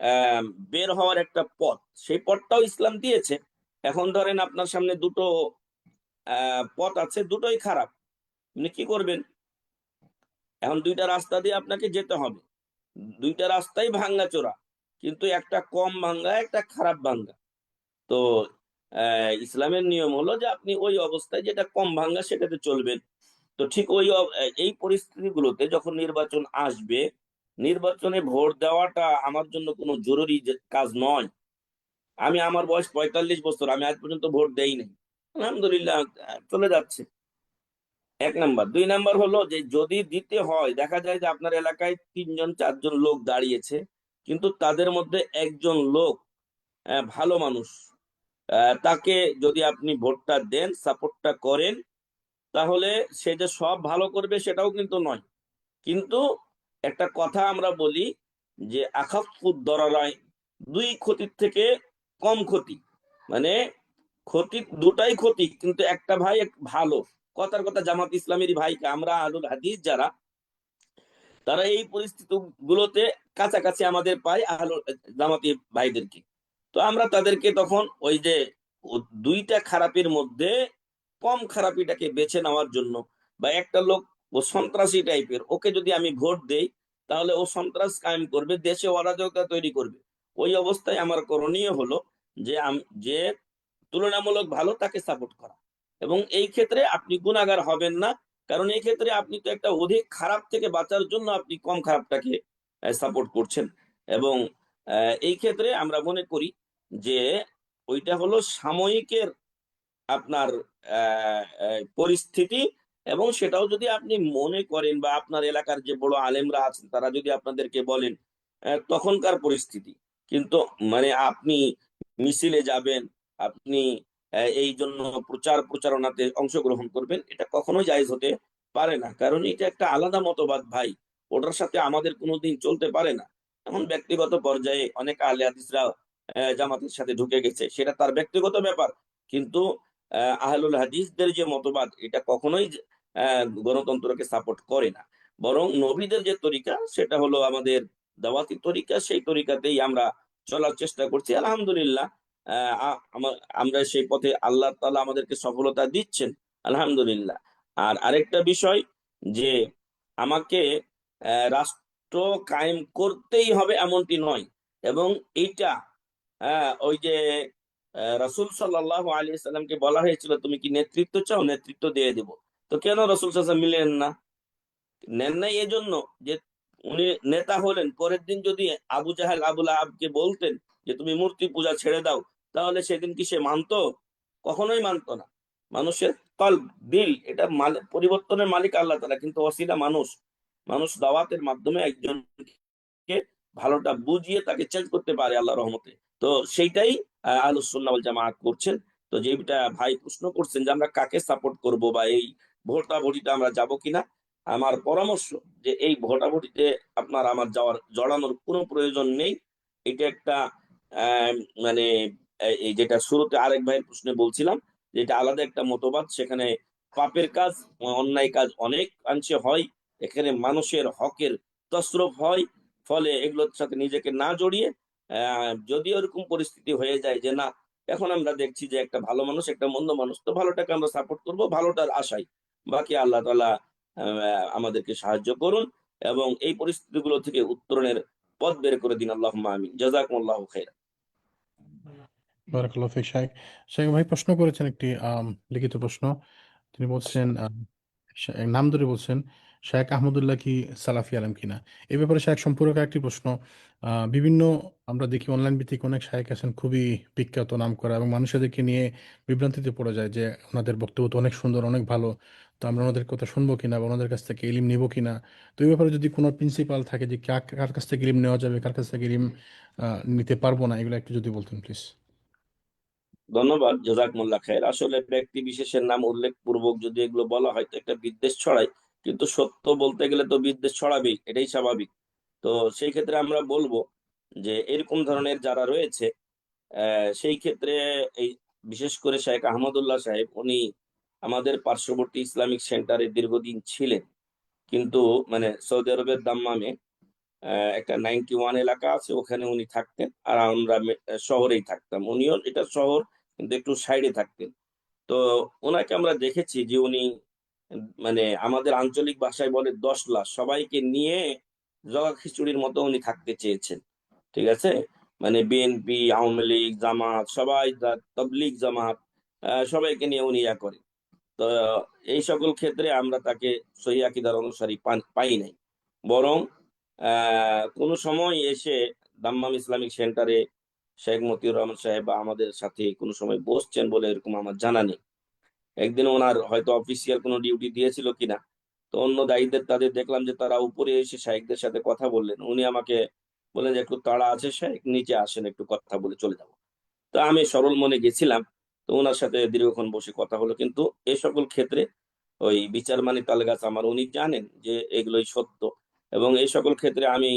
S2: আহ বের হওয়ার একটা পথ, সেই পথটাও ইসলাম দিয়েছে। এখন ধরেন আপনার সামনে দুটো পথ আছে, দুটোই খারাপ, আপনি কি করবেন? এখন দুইটা রাস্তা দিয়ে আপনাকে যেতে হবে, দুইটা রাস্তাই ভাঙ্গা চোরা, কিন্তু একটা কম ভাঙ্গা, একটা খারাপ ভাঙ্গা। তো ইসলামের নিয়ম হলো যে আপনি ওই অবস্থায় যেটা কম ভাঙ্গা সেটাতে চলবেন। তো ঠিক এই পরিস্থিতিগুলোতে যখন নির্বাচন আসবে, নির্বাচনে ভোট দেওয়াটা আমার জন্য কোনো জরুরি কাজ নয়। আমার বয়স 45 বছর, আমি আজ পর্যন্ত ভোট দেই নাই, আলহামদুলিল্লাহ, চলে যাচ্ছে। এক নাম্বার। দুই নাম্বার হলো যে যদি দিতে হয়, দেখা যায় যে আপনার এলাকায় 3 জন 4 জন লোক দাঁড়িয়েছে, কিন্তু তাদের মধ্যে একজন লোক ভালো মানুষ, তাকে যদি আপনি ভোটটা দেন, সাপোর্টটা করেন, তাহলে সে যে সব ভালো করবে সেটাও কিন্তু নয়। কিন্তু একটা কথা আমরা বলি যে আখাফুদ দরারায়, দুই ক্ষতির থেকে কম ক্ষতি, মানে ক্ষতি দুটাই ক্ষতি, কিন্তু একটা ভাই ভালো। কথার কথা, জামাত ইসলামেরই ভাইকে আমরা আহলুল হাদিস যারা, তারা এই পরিস্থিতি গুলোতে কাছাকাছি আমাদের পাই আহলুল জামাতি ভাইদেরকে। তো আমরা তাদেরকে তখন ওই যে দুইটা খারাপের মধ্যে কম খারাপিটাকে বেছে নেওয়ার জন্য, বা একটা লোক ও সন্ত্রাসী টাইপের, ওকে যদি আমি ভোট দেই, তাহলে ও সন্ত্রাস কায়েম করবে, দেশে অরাজকতা তৈরি করবে। ওই অবস্থায় আমার করণীয় হলো যে যে তুলনামূলক ভালো তাকে সাপোর্ট করা। এবং এই ক্ষেত্রে আপনি গুনাহগার হবেন না, কারণ এই ক্ষেত্রে আপনি তো একটা অধিক খারাপ থেকে বাঁচার জন্য আপনি কম খারাপটাকে সাপোর্ট করছেন। এবং এই ক্ষেত্রে আমরা মনে করি যে ওইটা হলো সাময়িকের আপনার পরিস্থিতি। এবং সেটাও যদি আপনি মনে করেন, বা আপনার এলাকার যে বড় আলেমরা আছেন তারা যদি আপনাদেরকে বলেন, তখনকার পরিস্থিতি। কিন্তু মানে আপনি মিছিলে যাবেন, আপনি এই জন্য প্রচারণাতে অংশগ্রহণ করবেন, এটা কখনোই জায়েজ হতে পারে না, কারণ এটা একটা আলাদা মতবাদ ভাই, ওটার সাথে আমাদের কোনোদিন চলতে পারে না। এখন ব্যক্তিগত পর্যায়ে অনেক আহলে হাদিসরা জামাতের সাথে ঢুকে গেছে, সেটা তার ব্যক্তিগত ব্যাপার। কিন্তু আহলুল হাদিসদের যে মতবাদ, এটা কখনোই গণতন্ত্রকে সাপোর্ট করে না। বরং নবীদের যে তরিকা, সেটা হলো আমাদের দাওয়াতি তরিকা, সেই তরিকাতেই আমরা চলার চেষ্টা করছি, আলহামদুলিল্লাহ। আমরা সেই পথে আল্লাহ তাআলা আমাদেরকে সফলতা দিচ্ছেন, আলহামদুলিল্লাহ। আর আরেকটা বিষয় যে আমাকে রাষ্ট্র কায়েম করতেই হবে এমনটি নয়। এবং এইটা ওই যে রাসূল সাল্লাল্লাহু আলাইহি সাল্লামকে বলা হয়েছিল, তুমি কি নেতৃত্ব চাও, নেতৃত্ব দিয়ে দেব। তো কেন রাসূল সাল্লাল্লাহু আলাইহি ওয়াসাল্লাম মিলেন না? নেন নাই এজন্য যে উনি নেতা হলেন, পরের দিন যদি আবু জাহেল আবুল আহাবকে বলতেন যে তুমি মূর্তি পূজা ছেড়ে দাও, তাহলে সেদিন কি সে মানতো? কখনোই মানতো না। মানুষের কলব, দিল, এটা পরিবর্তনের মালিক আল্লাহ তাআলা, কিন্তু ওসিলা মানুষ। মানুষ দাওয়াতের মাধ্যমে একজনকে ভালোটা বুঝিয়ে তাকে চেঞ্জ করতে পারে আল্লাহর রহমতে। তো সেইটাই আহলুস সুন্নাহ ওয়াল জামাআত করছেন। তো যেটা ভাই প্রশ্ন করছেন যে আমরা কাকে সাপোর্ট করব, বা এই ভোটাভুটিটা আমরা যাব কিনা, আমার পরামর্শ যে এই ভোটাভুটিতে আমার জড়ানোর কোনো প্রয়োজন নেই। এটা একটা আহ, মানে এই যেটা শুরুতে আরেক ভাইয়ের প্রশ্নে বলছিলাম, যেটা আলাদা একটা মতবাদ, সেখানে পাপের কাজ, অন্যায় কাজ অনেক অংশে হয়, এখানে মানুষের হকের তসরুপ হয়। ফলে এগুলোর সাথে নিজেকে না জড়িয়ে, যদি ওরকম পরিস্থিতি হয়ে যায় যে না, এখন আমরা দেখছি যে একটা ভালো মানুষ, একটা মন্দ মানুষ, তো ভালোটাকে আমরা সাপোর্ট করব ভালোটার আশায়। বাকি আল্লাহ তাআলা আমাদেরকে সাহায্য করুন, এবং এই পরিস্থিতিগুলো থেকে উত্তরণের পথ বের করে দিন। আল্লাহুম্মা আমিন। জাযাকুমুল্লাহু খাইরান।
S1: বারাকাল্লাহু ফিক শাইখ। শাইখ ভাই প্রশ্ন করেছেন একটি লিখিত প্রশ্ন। তিনি বলছেন নাম ধরে বলছেন, শায়েখ আহমদুল্লাহ কি সালাফি আলেম কিনা। এই ব্যাপারে শায়েখ সম্পর্কে একটি প্রশ্ন। বিভিন্ন আমরা দেখি অনলাইন ভিত্তিক অনেক শায়েখ আছেন খুবই বিখ্যাত নাম করা, এবং মানুষদেরকে নিয়ে বিভ্রান্তিতে পড়ে যায় যে ওনাদের বক্তব্য তো অনেক সুন্দর, অনেক ভালো, তো আমরা ওনাদের কথা শুনবো কিনা বা ওনাদের কাছ থেকে ইলম নিব কিনা। তো এই ব্যাপারে যদি কোনো প্রিন্সিপাল থাকে যে কার কাছ থেকে ইলম নেওয়া যাবে, কার কাছ থেকে ইলম নিতে পারবো না, এগুলো একটু যদি বলতেন প্লিজ।
S2: ধন্যবাদ, জাযাকুমুল্লাহ খায়ের। আসলে ব্যক্তি বিশেষের নাম উল্লেখ পূর্বক যদি এগুলো বলা হয় তো একটা বিদ্বেষ ছড়ায়, কিন্তু সত্য বলতে গেলে তো বিদ্বেষ ছড়াবেই, এটাই স্বাভাবিক। তো সেই ক্ষেত্রে আমরা বলবো যে এরকম ধরনের যারা রয়েছে সেই ক্ষেত্রে এই বিশেষ করে শেখ আহমদুল্লাহ সাহেব, উনি আমাদের পার্শ্ববর্তী ইসলামিক সেন্টারে দীর্ঘদিন ছিলেন, কিন্তু মানে সৌদি আরবের দাম্মামে একটা 91 এলাকা আছে, ওখানে উনি থাকতেন, আর আমরা শহরেই থাকতাম। উনিও এটা শহর, কিন্তু একটু সাইডে থাকতেন। তো ওনাকে আমরা দেখেছি যে উনি মানে আমাদের আঞ্চলিক ভাষায় বলে 10 লাখ সবাইকে নিয়ে জগা খিচুড়ির মতো উনি থাকতে চেয়েছেন। ঠিক আছে, মানে বিএনপি, আওয়ামী লীগ, জামাত, সবাই তাবলীগ জামাত, সবাইকে নিয়ে উনি ইয়া করে। তো এই সকল ক্ষেত্রে আমরা তাকে সহিহ আকীদার অনুসারী পাই নাই। বরং কোনো সময় এসে দাম্মাম ইসলামিক সেন্টারে শেখ মতিউর রহমান সাহেব বা আমাদের সাথে কোনো সময় বসছেন বলে এরকম আমার জানা নেই। একদিন ওনার হয়তো অফিসিয়াল কোনো ডিউটি দিয়েছিল কিনা, তো অন্য দায়ীদের তাদের দেখলাম যে তারা উপরে এসে শাইখদের সাথে কথা বললেন। উনি আমাকে বললেন যে একটু তাড়া আছে শাইখ, নিচে আসেন, একটু কথা বলে চলে যাবো। তো আমি সরল মনে গেছিলাম, তো ওনার সাথে দীর্ঘক্ষণ বসে কথা হলো। কিন্তু এ সকল ক্ষেত্রে ওই বিচার মানি তালগাছ আমার, উনি জানেন যে এগুলোই সত্য। এবং এই সকল ক্ষেত্রে আমি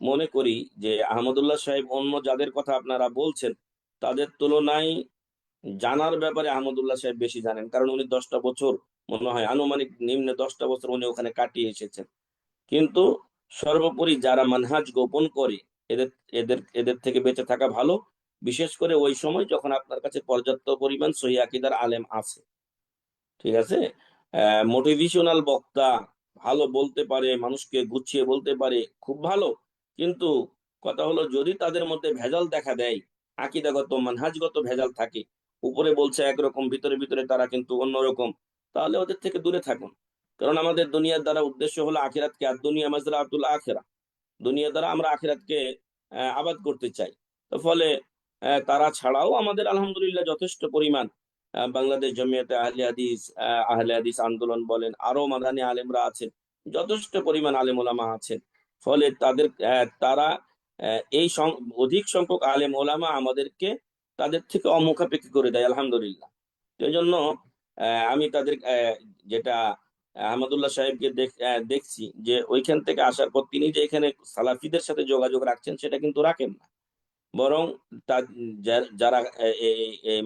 S2: মনে করি যে আহমদুল্লাহ সাহেব অন্য যাদের কথা আপনারা বলছেন তাদের তুলনায় জানার ব্যাপারে আহমদুল্লাহ সাহেব বেশি জানেন, কারণ উনি 10টা বছর, মনে হয় আনুমানিক নিম্নে 10টা বছর উনি ওখানে কাটিয়ে এসেছেন। কিন্তু সর্বোপরি যারা মানহাজ গোপন করে, এদের এদের এদের থেকে বেঁচে থাকা ভালো, বিশেষ করে ওই সময় যখন আপনার কাছে পর্যাপ্ত পরিমাণ সহিহ আকীদার আলেম আছে। ঠিক আছে, মোটিভেশনাল বক্তা, ভালো বলতে পারে, মানুষকে গুছিয়ে বলতে পারে, খুব ভালো। কিন্তু কথা হলো, যদি তাদের মধ্যে ভেজাল দেখা দেয়, আকীদাগত মানহাজগত ভেজাল থাকে, উপরে বলছে একরকম, ভিতরে ভিতরে তারা কিন্তু অন্যরকম, তাহলে ওদের থেকে দূরে থাকুন। কারণ আমাদের দুনিয়ার দ্বারা উদ্দেশ্য হলো আখিরাতকে, আর দুনিয়া মাজরাতুল আখিরা, দুনিয়া দ্বারা আমরা আখিরাতকে আবাদ করতে চাই। তো ফলে তারা ছাড়াও আমাদের আলহামদুলিল্লাহ যথেষ্ট পরিমাণ বাংলাদেশ জমিয়তে আহলে হাদিস আন্দোলন বলেন, আরো মাদানী আলেমরা আছেন, যথেষ্ট পরিমাণ আলেম ওলামা আছেন। ফলে তাদের তারা এই অধিক সংখ্যক আলেম ওলামা আমাদেরকে তাদের থেকে অমুখাপেক্ষী করে দেয় আলহামদুলিল্লাহ। এই জন্য আমি তাদের যেটা আহমদুল্লাহ সাহেবকে দেখছি যে ওইখান থেকে আসার পর তিনি যে এখানে সালাফিদের সাথে যোগাযোগ রাখছেন সেটা কিন্তু রাখেন না, বরং যারা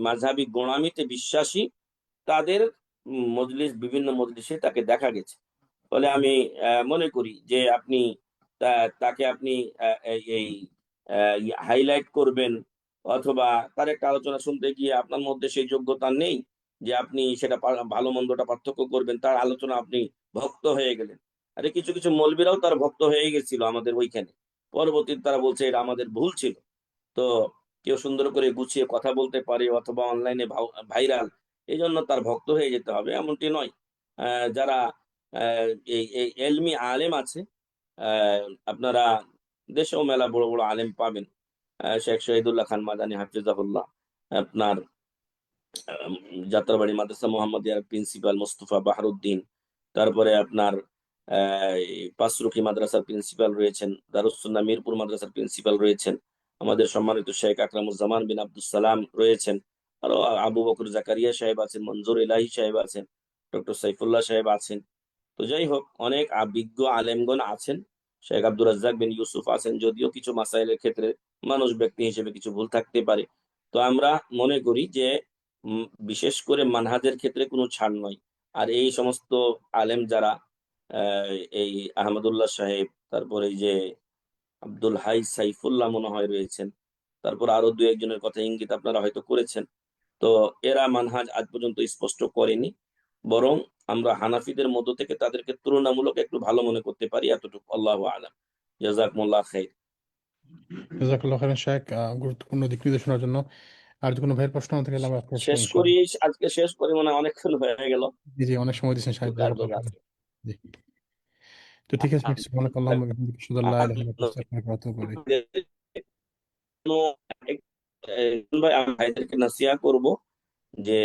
S2: মাযহাবী গোঁড়ামিতে বিশ্বাসী তাদের মজলিস, বিভিন্ন মজলিসে তাকে দেখা গেছে। ফলে আমি মনে করি যে আপনি তাকে আপনি এই হাইলাইট করবেন, অথবা তার একটা আলোচনা শুনতে গিয়ে আপনার মধ্যে সেই যোগ্যতা নেই যে আপনি সেটা ভালো মন্দটা পার্থক্য করবেন, তার আলোচনা আপনি ভক্ত হয়ে গেলেন। আরে কিছু কিছু মৌলবীরাও তার ভক্ত হয়ে গেছিল আমাদের ওইখানে, পরবর্তীতে তারা বলছে এটা আমাদের ভুল ছিল। তো কেউ সুন্দর করে গুছিয়ে কথা বলতে পারে অথবা অনলাইনে ভাইরাল, এই জন্য তার ভক্ত হয়ে যেতে হবে এমনটি নয়। যারা এই এই এলমি আলেম আছে, আপনারা দেশেও মেলা বড় বড় আলেম পাবেন। শেখ শহীদুল্লাহ খান মাদানী হাফিজাহুল্লাহ, আপনার আহ, যাত্রাবাড়ি মাদ্রাসা মোহাম্মদিয়ার প্রিন্সিপাল মোস্তফা বাহারুদ্দিন, তারপরে আপনার পাঁচরুখি মাদ্রাসার প্রিন্সিপাল রয়েছেন, দারুসুন্নাহ মিরপুর মাদ্রাসার প্রিন্সিপাল রয়েছেন, আমাদের সম্মানিত শেখ আকরামুজ্জামান বিন আব্দুল সালাম রয়েছেন, আরো আবু বকর জাকারিয়া সাহেব আছেন, মনজুর ইলাহি সাহেব আছেন, ডক্টর সাইফুল্লাহ সাহেব আছেন। তো যাই হোক, অনেক বিজ্ঞ আলেমগণ আছেন, শেখ আব্দুর রাজ্জাক বিন ইউসুফ আছেন। যদিও কিছু মাসাইলের ক্ষেত্রে মানুষ ব্যক্তি হিসেবে কিছু ভুল থাকতে পারে, তো আমরা মনে করি যে বিশেষ করে মানহাজের ক্ষেত্রে কোনো ছাড় নয়। আর এই সমস্ত আলেম যারা এই আহমদুল্লাহ সাহেব, তারপরে এই যে আব্দুল হাই সাইফুল্লাহ মনে হয় রয়েছেন, তারপর আরো দু একজনের কথা ইঙ্গিত আপনারা হয়তো করেছেন। তো এরা মানহাজ আজ পর্যন্ত স্পষ্ট করেনি, বরং আমরা হানাফিদের মধ্য থেকে তাদেরকে তুলনামূলক একটু ভালো মনে করতে পারি, এতটুকু। আল্লাহু আলাম। জাযাকুমুল্লাহ খাইর।
S1: জাযাকাল্লাহু খাইরান শেখ, গুরুত্বপূর্ণ দিক নির্দেশনার জন্য। আর যদি কোনো ভাইয়ের প্রশ্ন থেকে আমরা আজকে
S2: শেষ করি,
S1: ইনশাআল্লাহ।
S2: আজকে শেষ করি, মনে হয় অনেকক্ষণ হয়ে গেল,
S1: জি জি, অনেক সময় দিয়েছেন
S2: একটু
S1: সাহেব,
S2: কাজ
S1: জাযাকাল্লাহু খাইরান।
S2: আছে।
S1: জি, তো ঠিক আছে, সুবহানাকাল্লাহুম্মা ওয়া বিহামদিকা আশহাদু আল্লা ইলাহা ইল্লা আনতা আস্তাগফিরুকা ওয়া আতুবু ইলাইক।
S2: ভাই, আমি ভাইদেরকে নাসিহা করব যে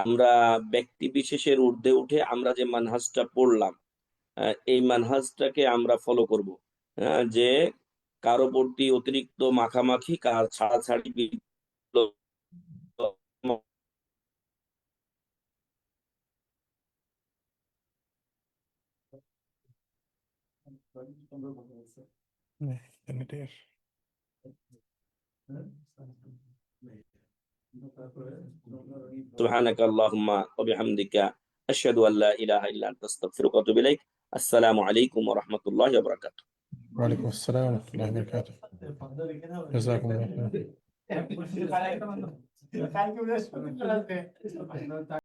S2: আমরা ব্যক্তি বিশেষের ঊর্ধ্বে উঠে আমরা যে মানহাজটা পড়লাম, এই মানহাজটাকে আমরা ফলো করব। হ্যাঁ, যে কারো প্রতি অতিরিক্ত মাখামাখি, কার ছাড়াছাড়ি,
S1: ইন্টারনেটের
S2: سبحانك اللهم وبحمدك أشهد أن لا إله إلا أنت أستغفرك وأتوب إليك السلام عليكم ورحمة الله وبركاته
S1: ওয়ালাইকুম আসসালাম ওয়া রাহমাতুল্লাহি ওয়া বারাকাতুহু জাযাকুমুল্লাহ খাইরান।